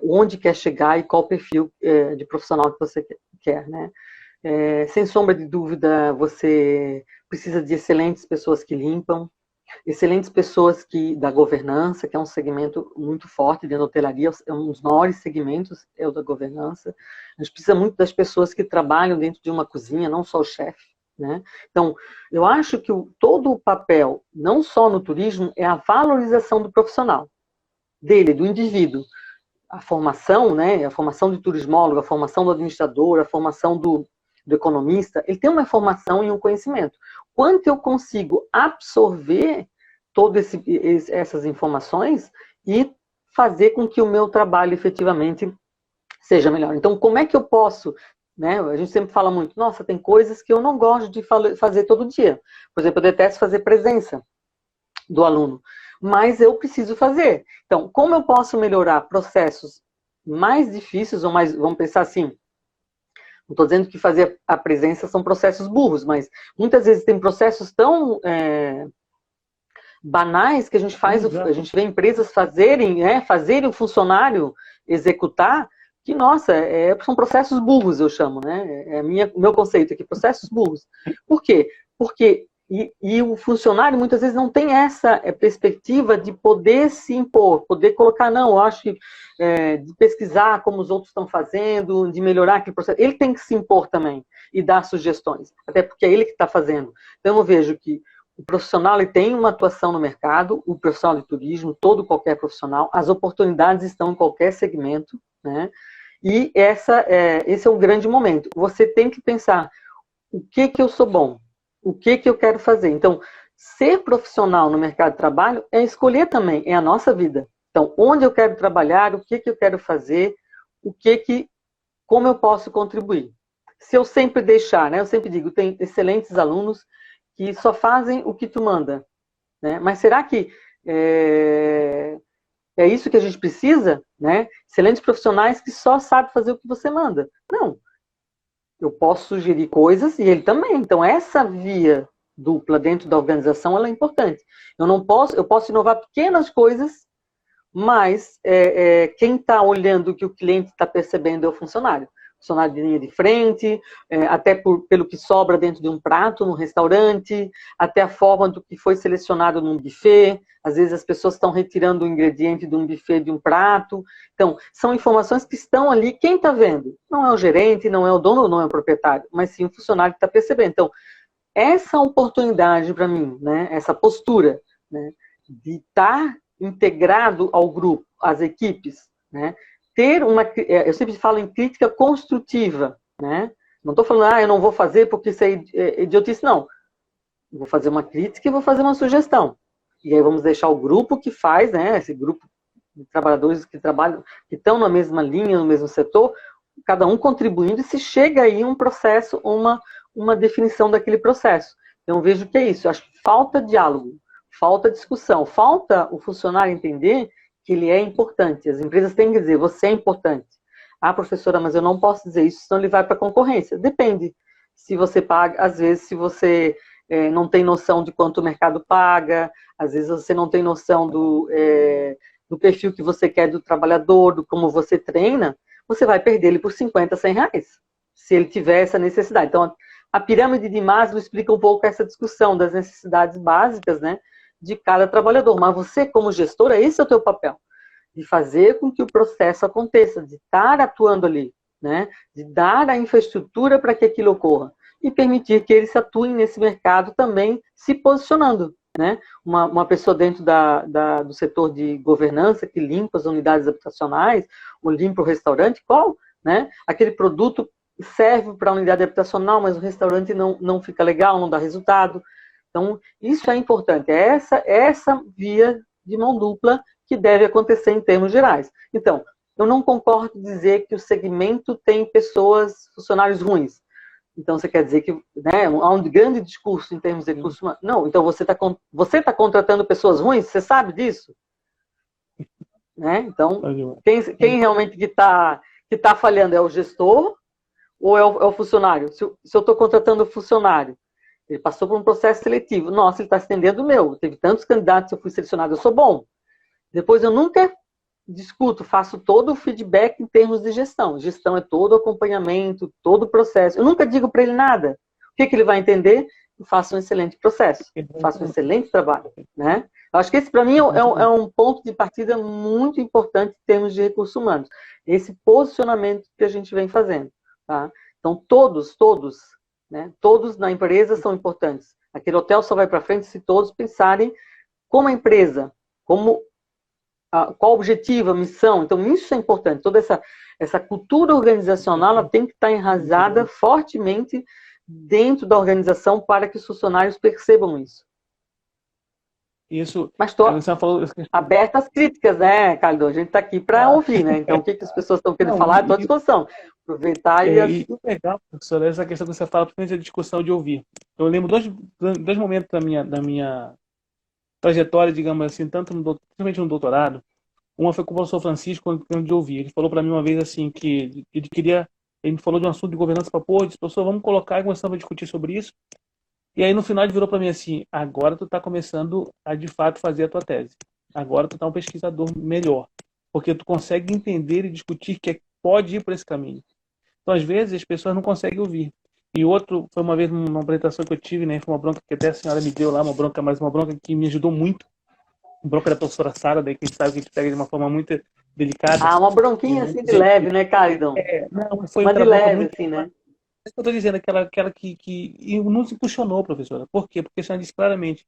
Onde quer chegar e qual perfil de profissional que você quer, né? Sem sombra de dúvida, você precisa de excelentes pessoas que limpam, excelentes pessoas da governança, que é um segmento muito forte dentro da hotelaria, é um dos maiores segmentos, é o da governança. A gente precisa muito das pessoas que trabalham dentro de uma cozinha, não só o chefe, né? Então, eu acho que todo o papel, não só no turismo, é a valorização do profissional, do indivíduo. A formação, né? A formação do turismólogo, a formação do administrador, a formação do economista, ele tem uma formação e um conhecimento. Quanto eu consigo absorver todas essas informações e fazer com que o meu trabalho efetivamente seja melhor. Então, como é que eu posso, né? A gente sempre fala muito, nossa, tem coisas que eu não gosto de fazer todo dia. Por exemplo, eu detesto fazer presença do aluno, mas eu preciso fazer. Então, como eu posso melhorar processos mais difíceis, ou mais, vamos pensar assim, não estou dizendo que fazer a presença são processos burros, mas muitas vezes tem processos tão banais que a gente vê empresas fazerem o funcionário executar, que, nossa, são processos burros, eu chamo, né? Meu conceito aqui, processos burros. Por quê? Porque o funcionário muitas vezes não tem essa perspectiva de poder se impor, poder colocar, não, eu acho que de pesquisar como os outros estão fazendo, de melhorar aquele processo. Ele tem que se impor também e dar sugestões, até porque é ele que está fazendo. Então eu vejo que o profissional ele tem uma atuação no mercado, o profissional de turismo, qualquer profissional, as oportunidades estão em qualquer segmento, né? E esse é um grande momento. Você tem que pensar, o que eu sou bom? O que eu quero fazer? Então, ser profissional no mercado de trabalho é escolher também, é a nossa vida. Então, onde eu quero trabalhar, o que eu quero fazer, como eu posso contribuir. Se eu sempre deixar, né? Eu sempre digo, tem excelentes alunos que só fazem o que tu manda, né? Mas será que É isso que a gente precisa, né? Excelentes profissionais que só sabem fazer o que você manda. Não. Eu posso sugerir coisas e ele também. Então, essa via dupla dentro da organização, ela é importante. Eu posso inovar pequenas coisas, mas quem está olhando o que o cliente está percebendo é o funcionário. Funcionário de linha de frente, até pelo que sobra dentro de um prato no restaurante, até a forma do que foi selecionado num buffet. Às vezes as pessoas estão retirando o ingrediente de um buffet de um prato. Então, são informações que estão ali. Quem está vendo? Não é o gerente, não é o dono, não é o proprietário, mas sim o funcionário que está percebendo. Então, essa oportunidade para mim, né, essa postura, né, de estar integrado ao grupo, às equipes, né, ter eu sempre falo em crítica construtiva, né, não estou falando, eu não vou fazer porque isso é idiotice, não. Eu vou fazer uma crítica e vou fazer uma sugestão. E aí vamos deixar o grupo que faz, né, esse grupo de trabalhadores que trabalham, que estão na mesma linha, no mesmo setor, cada um contribuindo, e se chega aí um processo, uma definição daquele processo. Então, eu vejo que é isso. Eu acho que falta diálogo, falta discussão, falta o funcionário entender que ele é importante. As empresas têm que dizer, você é importante. Ah, professora, mas eu não posso dizer isso, senão ele vai para a concorrência. Depende. Se você paga, às vezes, se você não tem noção de quanto o mercado paga, às vezes você não tem noção do perfil que você quer do trabalhador, do como você treina, você vai perder ele por 50, 100 reais, se ele tiver essa necessidade. Então, a pirâmide de Maslow explica um pouco essa discussão das necessidades básicas, né, de cada trabalhador. Mas você, como gestora, esse é o teu papel, de fazer com que o processo aconteça, de estar atuando ali, né, de dar a infraestrutura para que aquilo ocorra e permitir que eles atuem nesse mercado também se posicionando. Né? Uma pessoa dentro do setor de governança que limpa as unidades habitacionais, ou limpa o restaurante, qual? Né? Aquele produto serve para a unidade habitacional, mas o restaurante não fica legal, não dá resultado. Então, isso é importante. É essa via de mão dupla que deve acontecer em termos gerais. Então, eu não concordo em dizer que o segmento tem funcionários ruins. Então, você quer dizer que, né, há um grande discurso em termos de recursos humanos. Não, então você tá contratando pessoas ruins? Você sabe disso? Né? Então, quem realmente que tá falhando é o gestor ou é o funcionário? Se eu estou contratando o funcionário, ele passou por um processo seletivo. Nossa, ele está estendendo o meu. Teve tantos candidatos, eu fui selecionado, eu sou bom. Depois eu nunca discuto, faço todo o feedback em termos de gestão. Gestão é todo o acompanhamento, todo o processo. Eu nunca digo para ele nada. O que ele vai entender? Eu faço um excelente processo, faço um excelente trabalho. Né? Eu acho que esse, para mim, é um ponto de partida muito importante em termos de recursos humanos. Esse posicionamento que a gente vem fazendo. Tá? Então, todos na empresa são importantes. Aquele hotel só vai para frente se todos pensarem como a empresa, qual o objetivo, a missão. Então, isso é importante. Toda essa cultura organizacional ela tem que estar enraizada fortemente dentro da organização para que os funcionários percebam isso. Mas estou aberta às críticas, né, Caldo? A gente está aqui para ouvir, né? Então, o que as pessoas estão querendo falar, estou à disposição. Aproveitar e legal, professora, essa questão que você fala, principalmente a discussão de ouvir. Eu lembro dois momentos da minha trajetória, digamos assim, principalmente no doutorado. Uma foi com o professor Francisco, quando de ouvir. Ele falou para mim uma vez assim que ele me falou de um assunto de governança para pôr, disse, professor, vamos colocar e começamos a discutir sobre isso. E aí no final ele virou para mim assim, agora tu está começando a de fato fazer a tua tese. Agora tu tá um pesquisador melhor, porque tu consegue entender e discutir que pode ir por esse caminho. Então às vezes as pessoas não conseguem ouvir. E outro foi uma vez numa apresentação que eu tive, né, foi uma bronca que até a senhora me deu lá, uma bronca que me ajudou muito. Bronca da professora Sara, daí que a gente sabe que a gente pega de uma forma muito delicada. Ah, uma bronquinha assim de leve, né, Caridão? Não, foi uma de leve, muito, assim, né? É isso que eu estou dizendo, aquela que não se impulsionou, professora. Por quê? Porque a senhora disse claramente,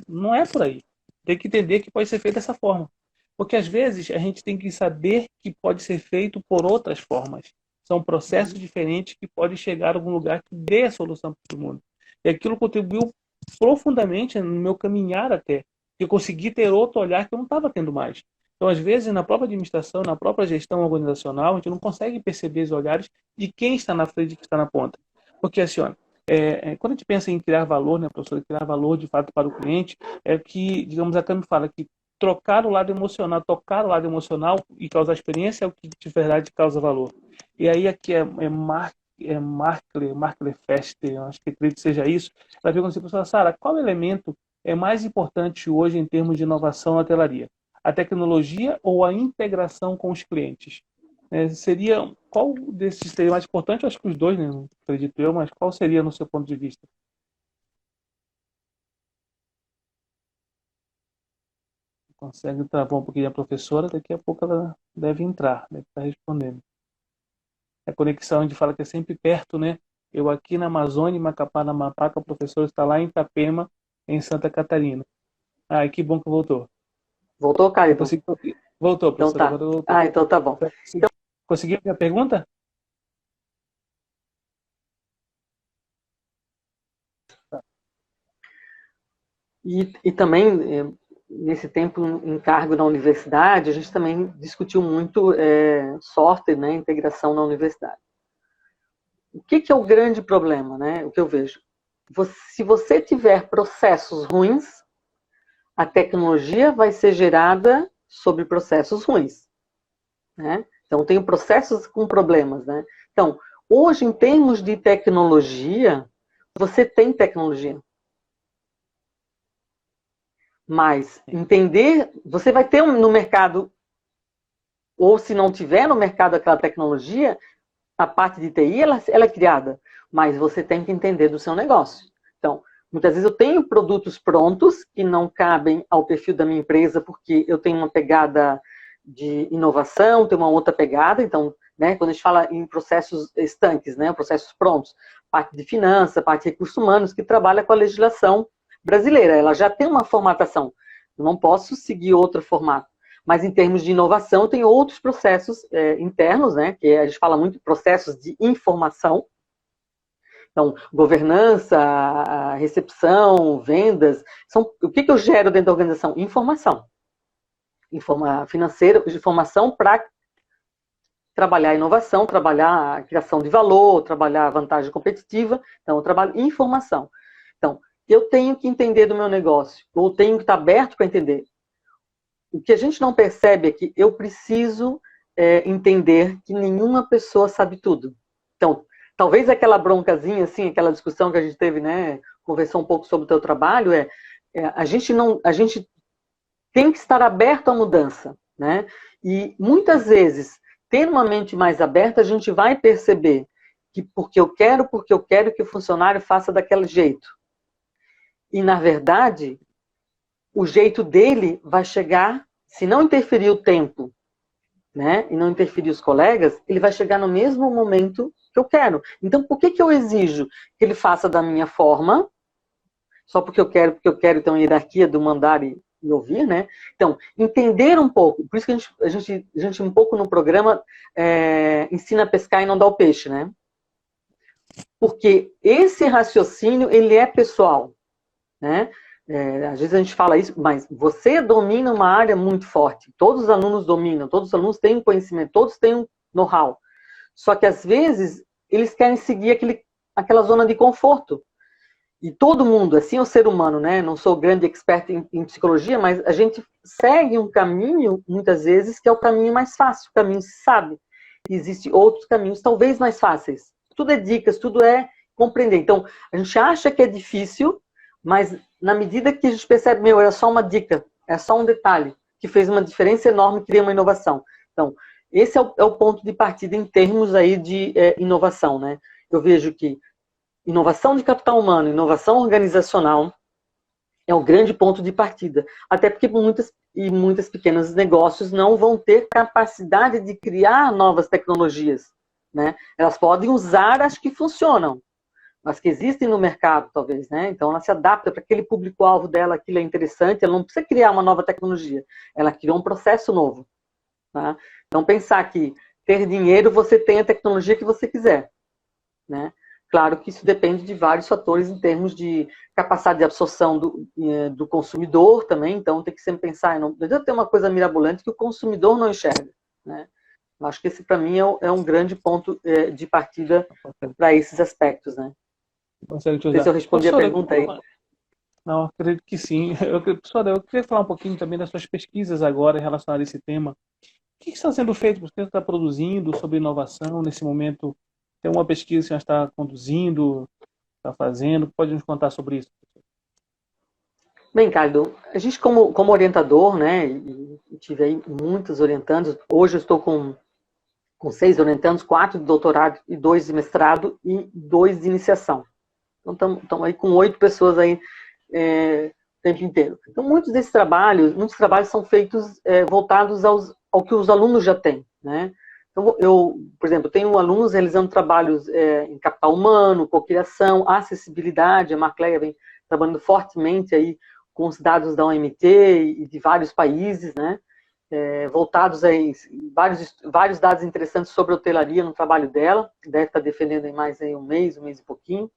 não é por aí. Tem que entender que pode ser feito dessa forma. Porque às vezes a gente tem que saber que pode ser feito por outras formas. São processos diferentes que podem chegar a algum lugar que dê a solução para todo mundo. E aquilo contribuiu profundamente no meu caminhar até. Eu consegui ter outro olhar que eu não estava tendo mais. Então, às vezes, na própria administração, na própria gestão organizacional, a gente não consegue perceber os olhares de quem está na frente e quem está na ponta. Porque, assim, quando a gente pensa em criar valor, né, professor, criar valor de fato para o cliente, é que, digamos, a Cami fala que trocar o lado emocional, tocar o lado emocional e causar experiência é o que de verdade causa valor. E aí aqui Markle Fester, eu acho que acredito que seja isso. Ela pergunta assim, professora Sara, qual elemento é mais importante hoje em termos de inovação na hotelaria? A tecnologia ou a integração com os clientes? Qual desses seria mais importante? Eu acho que os dois, né? Não acredito eu, mas qual seria no seu ponto de vista? Consegue travar um pouquinho a professora, daqui a pouco ela deve entrar, deve estar respondendo. A conexão, a gente fala que é sempre perto, né? Eu aqui na Amazônia, em Macapá, na Amapá, o professor está lá em Itapema, em Santa Catarina. Ah, que bom que voltou. Voltou, Caio? Voltou, Então professor, tá. agora voltou. Ah, então tá bom. Conseguiu a minha pergunta? E também, nesse tempo em cargo na universidade, a gente também discutiu muito software, né, integração na universidade. O que é o grande problema, né? O que eu vejo? Se você tiver processos ruins, a tecnologia vai ser gerada sobre processos ruins, né? Então, tem processos com problemas, né? Então, hoje, em termos de tecnologia, você tem tecnologia. Mas entender, você vai ter no mercado, ou se não tiver no mercado aquela tecnologia, a parte de TI ela é criada, mas você tem que entender do seu negócio. Então, muitas vezes eu tenho produtos prontos que não cabem ao perfil da minha empresa porque eu tenho uma pegada de inovação, tenho uma outra pegada. Então, né, quando a gente fala em processos estanques, né, processos prontos, parte de finanças, parte de recursos humanos, que trabalha com a legislação brasileira, ela já tem uma formatação. Eu não posso seguir outro formato. Mas em termos de inovação, tem outros processos internos, né, que a gente fala muito de processos de informação. Então, governança, recepção, vendas, o que eu gero dentro da organização? Informação. Financeira, informação para trabalhar a inovação, trabalhar a criação de valor, trabalhar a vantagem competitiva. Então, eu trabalho informação. Então, eu tenho que entender do meu negócio, ou tenho que estar aberto para entender. O que a gente não percebe é que eu preciso entender que nenhuma pessoa sabe tudo. Então, talvez aquela broncazinha, assim, aquela discussão que a gente teve, né, conversou um pouco sobre o teu trabalho, a gente tem que estar aberto à mudança, né? E muitas vezes, ter uma mente mais aberta, a gente vai perceber que porque eu quero que o funcionário faça daquele jeito. E, na verdade, o jeito dele vai chegar, se não interferir o tempo, né, e não interferir os colegas, ele vai chegar no mesmo momento que eu quero. Então, por que eu exijo que ele faça da minha forma, só porque eu quero então, a hierarquia do mandar e ouvir, né? Então, entender um pouco, por isso que a gente um pouco no programa ensina a pescar e não dá o peixe, né? Porque esse raciocínio, ele é pessoal, né? Às vezes a gente fala isso, mas você domina uma área muito forte. Todos os alunos dominam, todos os alunos têm conhecimento, todos têm um know-how. Só que às vezes eles querem seguir aquela zona de conforto. E todo mundo, assim é o ser humano, né? Não sou grande expert em psicologia, mas a gente segue um caminho, muitas vezes, que é o caminho mais fácil, o caminho se sabe. Existem outros caminhos, talvez mais fáceis. Tudo é dicas, tudo é compreender. Então, a gente acha que é difícil, mas na medida que a gente percebe, era só uma dica, é só um detalhe, que fez uma diferença enorme, cria uma inovação. Então, esse é o ponto de partida em termos aí de inovação, né? Eu vejo que inovação de capital humano, inovação organizacional é o grande ponto de partida. Até porque muitas pequenos negócios não vão ter capacidade de criar novas tecnologias, né? Elas podem usar as que funcionam, mas que existem no mercado, talvez, né? Então, ela se adapta para aquele público-alvo dela, aquilo é interessante, ela não precisa criar uma nova tecnologia, ela criou um processo novo. Tá? Então, pensar que ter dinheiro, você tem a tecnologia que você quiser, né? Claro que isso depende de vários fatores em termos de capacidade de absorção do consumidor também, então tem que sempre pensar, não adianta ter uma coisa mirabolante que o consumidor não enxerga, né? Eu acho que esse, para mim, é um grande ponto de partida para esses aspectos, né? Não sei se eu respondi a pergunta aí. Não, acredito que sim. Professora, eu queria falar um pouquinho também das suas pesquisas agora em relação a esse tema. O que está sendo feito? Você está produzindo sobre inovação nesse momento? Tem uma pesquisa que você está conduzindo, está fazendo? Pode nos contar sobre isso? Bem, Carlos, a gente como orientador, né, e tive aí muitos orientandos, hoje eu estou com 6 orientandos, 4 de doutorado e 2 de mestrado e 2 de iniciação. Então estamos aí com 8 pessoas aí o tempo inteiro. Então muitos trabalhos são feitos voltados ao que os alunos já têm, né? Então eu, por exemplo, tenho alunos realizando trabalhos em capital humano, cocriação, acessibilidade. A Marcleia vem trabalhando fortemente aí com os dados da OMT e de vários países, né? Voltados aí, vários dados interessantes sobre hotelaria no trabalho dela, deve estar defendendo em mais aí um mês e pouquinho.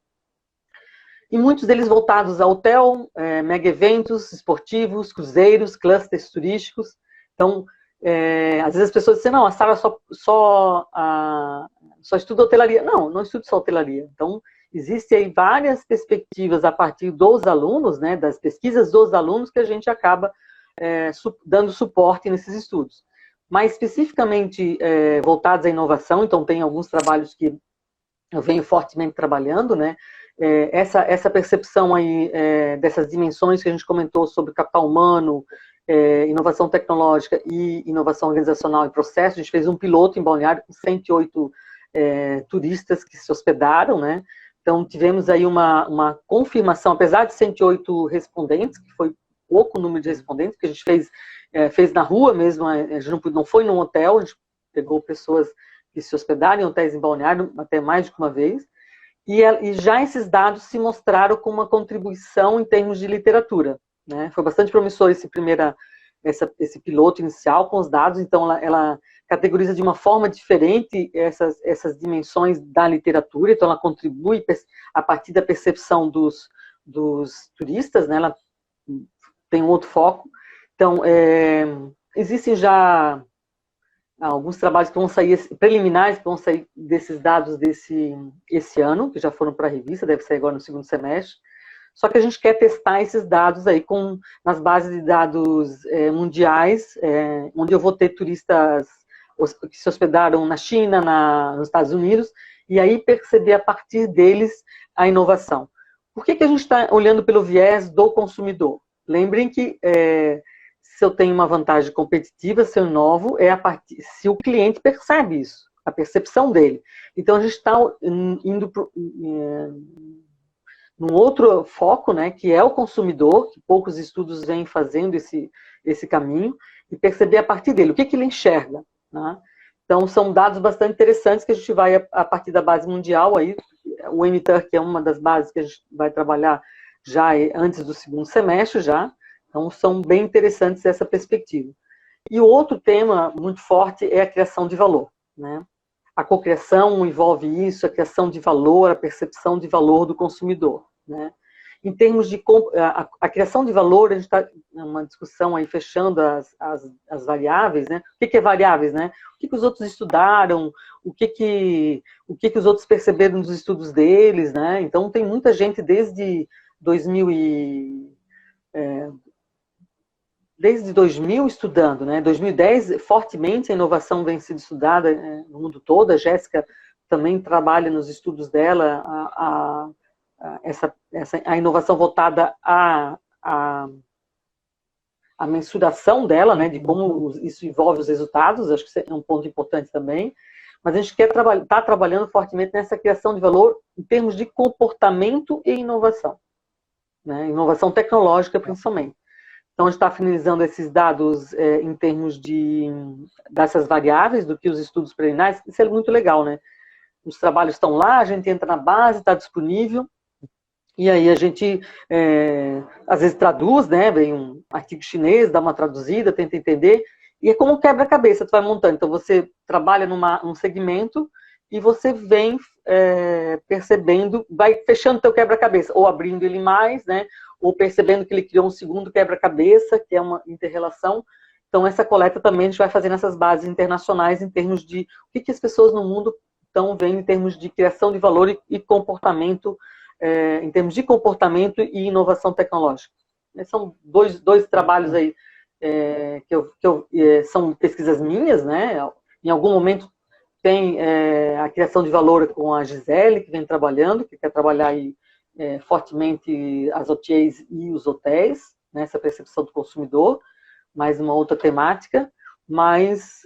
E muitos deles voltados a hotel, mega eventos esportivos, cruzeiros, clusters turísticos. Então, às vezes as pessoas dizem, não, a Sara só estuda hotelaria. Não, não estudo só hotelaria. Então, existem aí várias perspectivas a partir dos alunos, né, das pesquisas dos alunos, que a gente acaba dando suporte nesses estudos. Mais especificamente voltados à inovação, então tem alguns trabalhos que eu venho fortemente trabalhando, né? Essa percepção aí dessas dimensões que a gente comentou sobre capital humano, inovação tecnológica e inovação organizacional e processo. A gente fez um piloto em Balneário com 108 turistas que se hospedaram, né? Então tivemos aí uma confirmação, apesar de 108 respondentes, que foi pouco número de respondentes, que a gente fez na rua mesmo, a gente não foi num hotel, a gente pegou pessoas que se hospedaram em hotéis em Balneário até mais de uma vez, e já esses dados se mostraram com uma contribuição em termos de literatura, né? Foi bastante promissor esse piloto inicial com os dados, então ela categoriza de uma forma diferente essas dimensões da literatura, então ela contribui a partir da percepção dos turistas, né? Ela tem um outro foco. Então, existem já alguns trabalhos que vão sair, preliminares, que vão sair desses dados esse ano, que já foram para a revista, deve sair agora no segundo semestre. Só que a gente quer testar esses dados aí nas bases de dados mundiais, onde eu vou ter turistas que se hospedaram na China, nos Estados Unidos, e aí perceber a partir deles a inovação. Por que a gente está olhando pelo viés do consumidor? Lembrem que se eu tenho uma vantagem competitiva, se eu inovo, se o cliente percebe isso, a percepção dele. Então, a gente está indo num outro foco, né, que é o consumidor, que poucos estudos vêm fazendo esse caminho, e perceber a partir dele, o que ele enxerga, né? Então, são dados bastante interessantes que a gente vai, a partir da base mundial, aí, o MTurk é uma das bases que a gente vai trabalhar já antes do segundo semestre, já. Então, são bem interessantes essa perspectiva. E o outro tema muito forte é a criação de valor, né? A cocriação envolve isso, a criação de valor, a percepção de valor do consumidor, né? Em termos de a criação de valor, a gente está numa discussão aí fechando as variáveis, né? O que é variáveis, né? O que os outros estudaram, o que os outros perceberam nos estudos deles, né? Então, tem muita gente desde 2000 estudando, né? 2010, fortemente, a inovação vem sendo estudada no mundo todo. A Jéssica também trabalha nos estudos dela a inovação voltada à mensuração dela, né? De como isso envolve os resultados. Acho que é um ponto importante também. Mas a gente está trabalhando fortemente nessa criação de valor em termos de comportamento e inovação, né? Inovação tecnológica, principalmente. Então, a gente está finalizando esses dados em termos dessas variáveis, do que os estudos preliminares. Isso é muito legal, né? Os trabalhos estão lá, a gente entra na base, está disponível, e aí a gente, às vezes, traduz, né? Vem um artigo chinês, dá uma traduzida, tenta entender, e é como um quebra-cabeça, tu vai montando. Então, você trabalha num segmento e você vem percebendo, vai fechando teu quebra-cabeça, ou abrindo ele mais, né? Ou percebendo que ele criou um segundo quebra-cabeça, que é uma inter-relação. Então, essa coleta também a gente vai fazer nessas bases internacionais, em termos de o que as pessoas no mundo estão vendo em termos de criação de valor e comportamento em termos de comportamento e inovação tecnológica. São dois trabalhos aí são pesquisas minhas, né? Em algum momento tem a criação de valor com a Gisele, que vem trabalhando, que quer trabalhar aí, fortemente as OTAs e os hotéis, nessa percepção do consumidor, mais uma outra temática, mas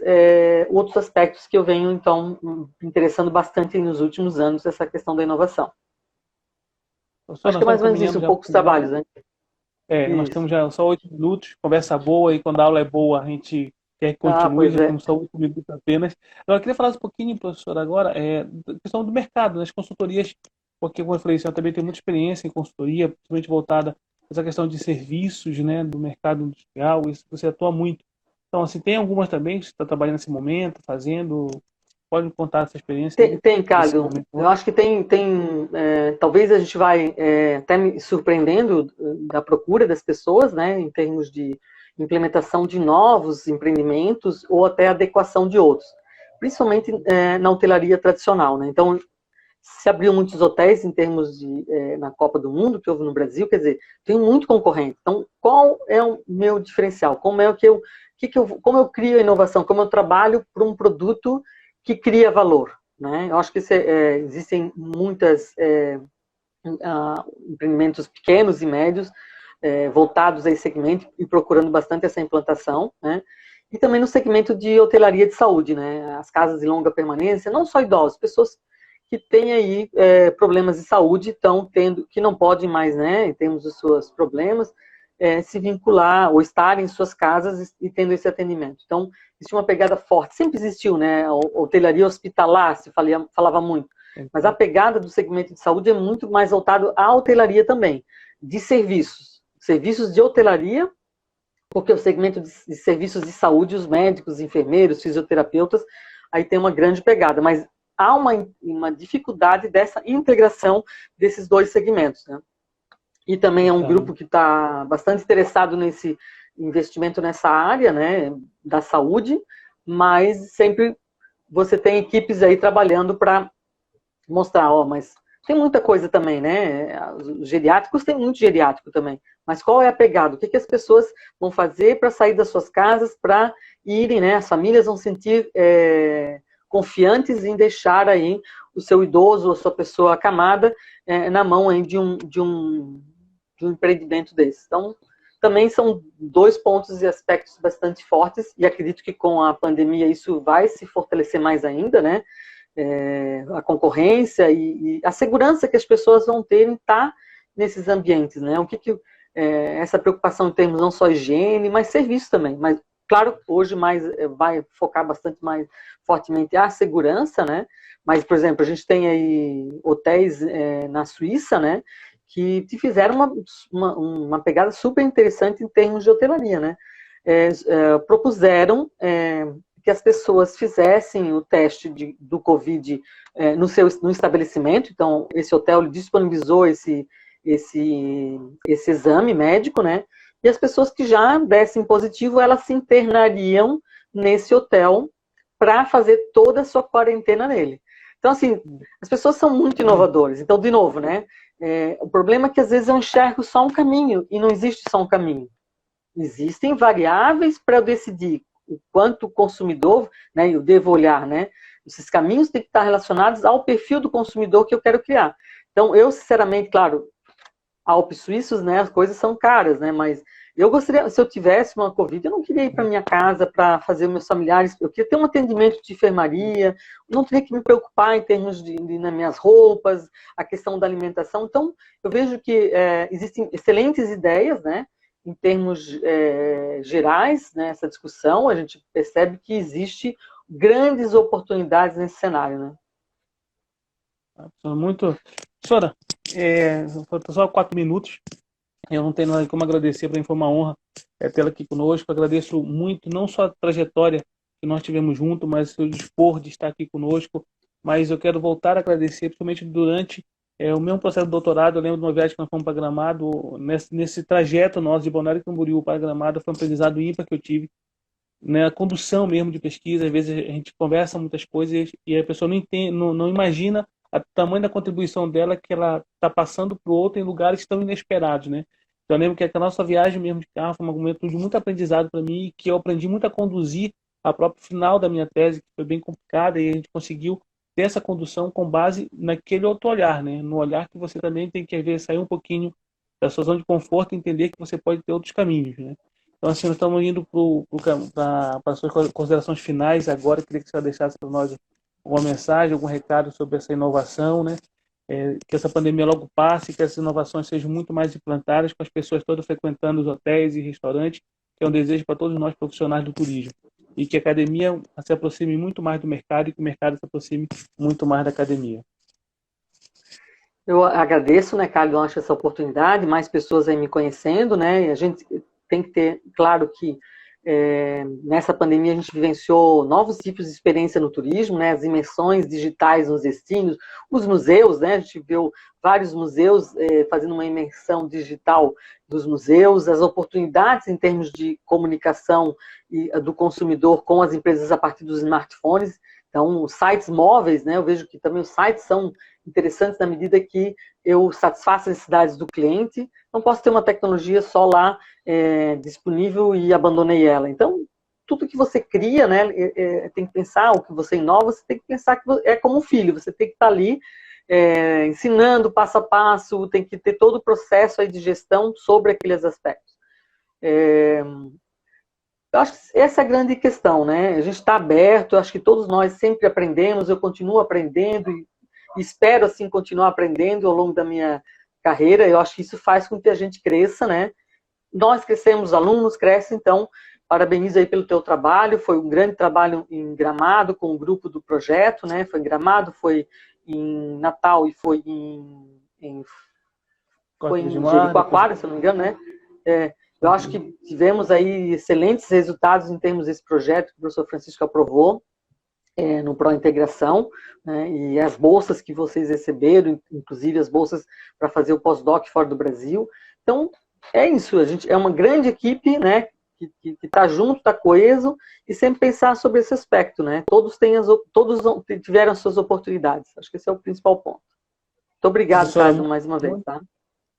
outros aspectos que eu venho, então, me interessando bastante nos últimos anos, essa questão da inovação. Acho que é mais ou menos isso, um pouco os trabalhos, né? Nós temos já só 8 minutos, conversa boa, e quando a aula é boa, a gente quer que continue, já temos só 8 minutos apenas. Eu queria falar um pouquinho, professor, agora, da questão do mercado, das consultorias, porque, como eu falei, eu também tenho muita experiência em consultoria, principalmente voltada a essa questão de serviços, né, do mercado industrial, isso você atua muito. Então, assim, tem algumas também que você está trabalhando nesse momento, fazendo... Pode me contar essa experiência? Tem, Carlos. Eu acho que talvez a gente vai até me surpreendendo da procura das pessoas, né, em termos de implementação de novos empreendimentos ou até adequação de outros, principalmente na hotelaria tradicional, né? Então, se abriu muitos hotéis em termos de na Copa do Mundo que houve no Brasil, quer dizer, tem muito concorrente. Então, qual é o meu diferencial? Como eu crio a inovação? Como eu trabalho para um produto que cria valor, né? Eu acho que existem muitos empreendimentos pequenos e médios voltados a esse segmento e procurando bastante essa implantação, né? E também no segmento de hotelaria de saúde, né? As casas de longa permanência, não só idosos, pessoas que têm aí problemas de saúde, que não podem mais, né, em termos dos seus problemas, se vincular ou estar em suas casas e tendo esse atendimento. Então, existe uma pegada forte, sempre existiu, né? A hotelaria hospitalar se falava muito, mas a pegada do segmento de saúde é muito mais voltado à hotelaria também, de serviços de hotelaria, porque o segmento de serviços de saúde, os médicos, enfermeiros, fisioterapeutas, aí tem uma grande pegada, mas há uma dificuldade dessa integração desses dois segmentos, né? E também é um grupo que está bastante interessado nesse investimento nessa área, né, da saúde, mas sempre você tem equipes aí trabalhando para mostrar, mas tem muita coisa também, né? Os geriátricos, tem muito geriátrico também, mas qual é a pegada? O que as pessoas vão fazer para sair das suas casas, para irem, né? As famílias vão sentir confiantes em deixar aí o seu idoso ou a sua pessoa acamada na mão aí de um empreendimento desse. Então, também são dois pontos e aspectos bastante fortes, e acredito que com a pandemia isso vai se fortalecer mais ainda, né? A concorrência e a segurança que as pessoas vão ter em estar nesses ambientes, né? Essa preocupação em termos não só higiene, mas serviço também. Mas, claro, hoje vai focar bastante mais fortemente a segurança, né? Mas, por exemplo, a gente tem aí hotéis na Suíça, né? Que fizeram uma pegada super interessante em termos de hotelaria, né? Propuseram que as pessoas fizessem o teste do Covid no estabelecimento. Então, esse hotel disponibilizou esse exame médico, né? E as pessoas que já dessem positivo, elas se internariam nesse hotel para fazer toda a sua quarentena nele. Então, assim, as pessoas são muito inovadoras. Então, de novo, né? O problema é que às vezes eu enxergo só um caminho, e não existe só um caminho. Existem variáveis para eu decidir o quanto o consumidor, né, eu devo olhar, né? Esses caminhos têm que estar relacionados ao perfil do consumidor que eu quero criar. Então, eu, sinceramente, claro, Alpes suíços, né, as coisas são caras, né? Mas eu gostaria, se eu tivesse uma Covid, eu não queria ir para minha casa para fazer meus familiares, eu queria ter um atendimento de enfermaria, não teria que me preocupar em termos nas minhas roupas, a questão da alimentação. Então, eu vejo que existem excelentes ideias, né? Em termos gerais, né, essa discussão, a gente percebe que existe grandes oportunidades nesse cenário, né? Muito. Professora, faltam só 4 minutos. Eu não tenho nada como agradecer, para mim foi uma honra tê-la aqui conosco. Agradeço muito, não só a trajetória que nós tivemos junto, mas o seu dispor de estar aqui conosco. Mas eu quero voltar a agradecer, principalmente durante o meu processo de doutorado. Eu lembro de uma viagem que nós fomos para Gramado, nesse trajeto nosso de Balneário Camboriú para Gramado, foi um aprendizado ímpar que eu tive, né? A condução mesmo de pesquisa. Às vezes a gente conversa muitas coisas e a pessoa não entende, não imagina o tamanho da contribuição dela que ela está passando para o outro em lugares tão inesperados, né? Então, eu lembro que a nossa viagem mesmo de carro foi um momento de muito aprendizado para mim, que eu aprendi muito a conduzir a próprio final da minha tese, que foi bem complicada, e a gente conseguiu ter essa condução com base naquele outro olhar, né? No olhar que você também tem que, às vezes, sair um pouquinho da sua zona de conforto e entender que você pode ter outros caminhos, né? Então, assim, nós estamos indo para as suas considerações finais agora. Eu queria que você deixasse para nós alguma mensagem, algum recado sobre essa inovação, né? Que essa pandemia logo passe, que essas inovações sejam muito mais implantadas, com as pessoas todas frequentando os hotéis e restaurantes, que é um desejo para todos nós profissionais do turismo. E que a academia se aproxime muito mais do mercado e que o mercado se aproxime muito mais da academia. Eu agradeço, né, Carlos, acho essa oportunidade, mais pessoas aí me conhecendo, né, e a gente tem que ter, claro que nessa pandemia a gente vivenciou novos tipos de experiência no turismo, né, as imersões digitais nos destinos, os museus, né, a gente viu vários museus fazendo uma imersão digital dos museus, as oportunidades em termos de comunicação do consumidor com as empresas a partir dos smartphones. Então, os sites móveis, né, eu vejo que também os sites são interessantes na medida que eu satisfaço as necessidades do cliente. Não posso ter uma tecnologia só lá disponível e abandonei ela. Então, tudo que você cria, né, tem que pensar, o que você inova, você tem que pensar que é como um filho, você tem que estar ali ensinando passo a passo, tem que ter todo o processo aí de gestão sobre aqueles aspectos. Eu acho que essa é a grande questão, né? A gente está aberto, eu acho que todos nós sempre aprendemos, eu continuo aprendendo e espero, assim, continuar aprendendo ao longo da minha carreira. Eu acho que isso faz com que a gente cresça, né? Nós crescemos, os alunos crescem, então, parabenizo aí pelo teu trabalho. Foi um grande trabalho em Gramado, com o grupo do projeto, né? Foi em Gramado, foi em Natal e foi em Jericoacoara, se eu não me engano, né? Eu acho que tivemos aí excelentes resultados em termos desse projeto que o professor Francisco aprovou no Pró-Integração, né, e as bolsas que vocês receberam, inclusive as bolsas para fazer o pós-doc fora do Brasil. Então, é isso, a gente é uma grande equipe, né, que está junto, está coeso, e sempre pensar sobre esse aspecto, né? Todos tiveram as suas oportunidades. Acho que esse é o principal ponto. Muito obrigado, Carlos, mais uma vez, tá?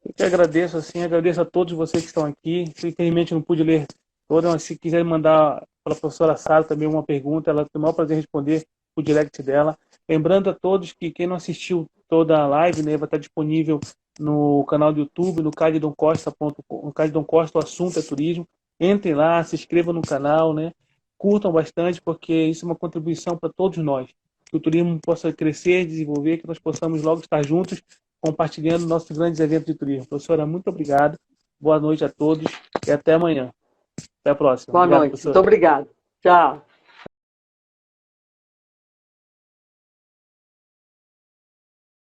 Eu que agradeço, assim, agradeço a todos vocês que estão aqui. Infelizmente não pude ler toda, mas se quiser mandar para a professora Sara também uma pergunta, ela tem o maior prazer em responder o direct dela. Lembrando a todos que quem não assistiu toda a live, né, vai estar disponível no canal do YouTube, no cadidoncosta.com, no Cadidon Costa, o assunto é turismo. Entrem lá, se inscrevam no canal, né? Curtam bastante, porque isso é uma contribuição para todos nós. Que o turismo possa crescer, desenvolver, que nós possamos logo estar juntos compartilhando nossos grandes eventos de turismo. Professora, muito obrigado. Boa noite a todos e até amanhã. Até a próxima. Boa noite. Muito obrigado. Tchau.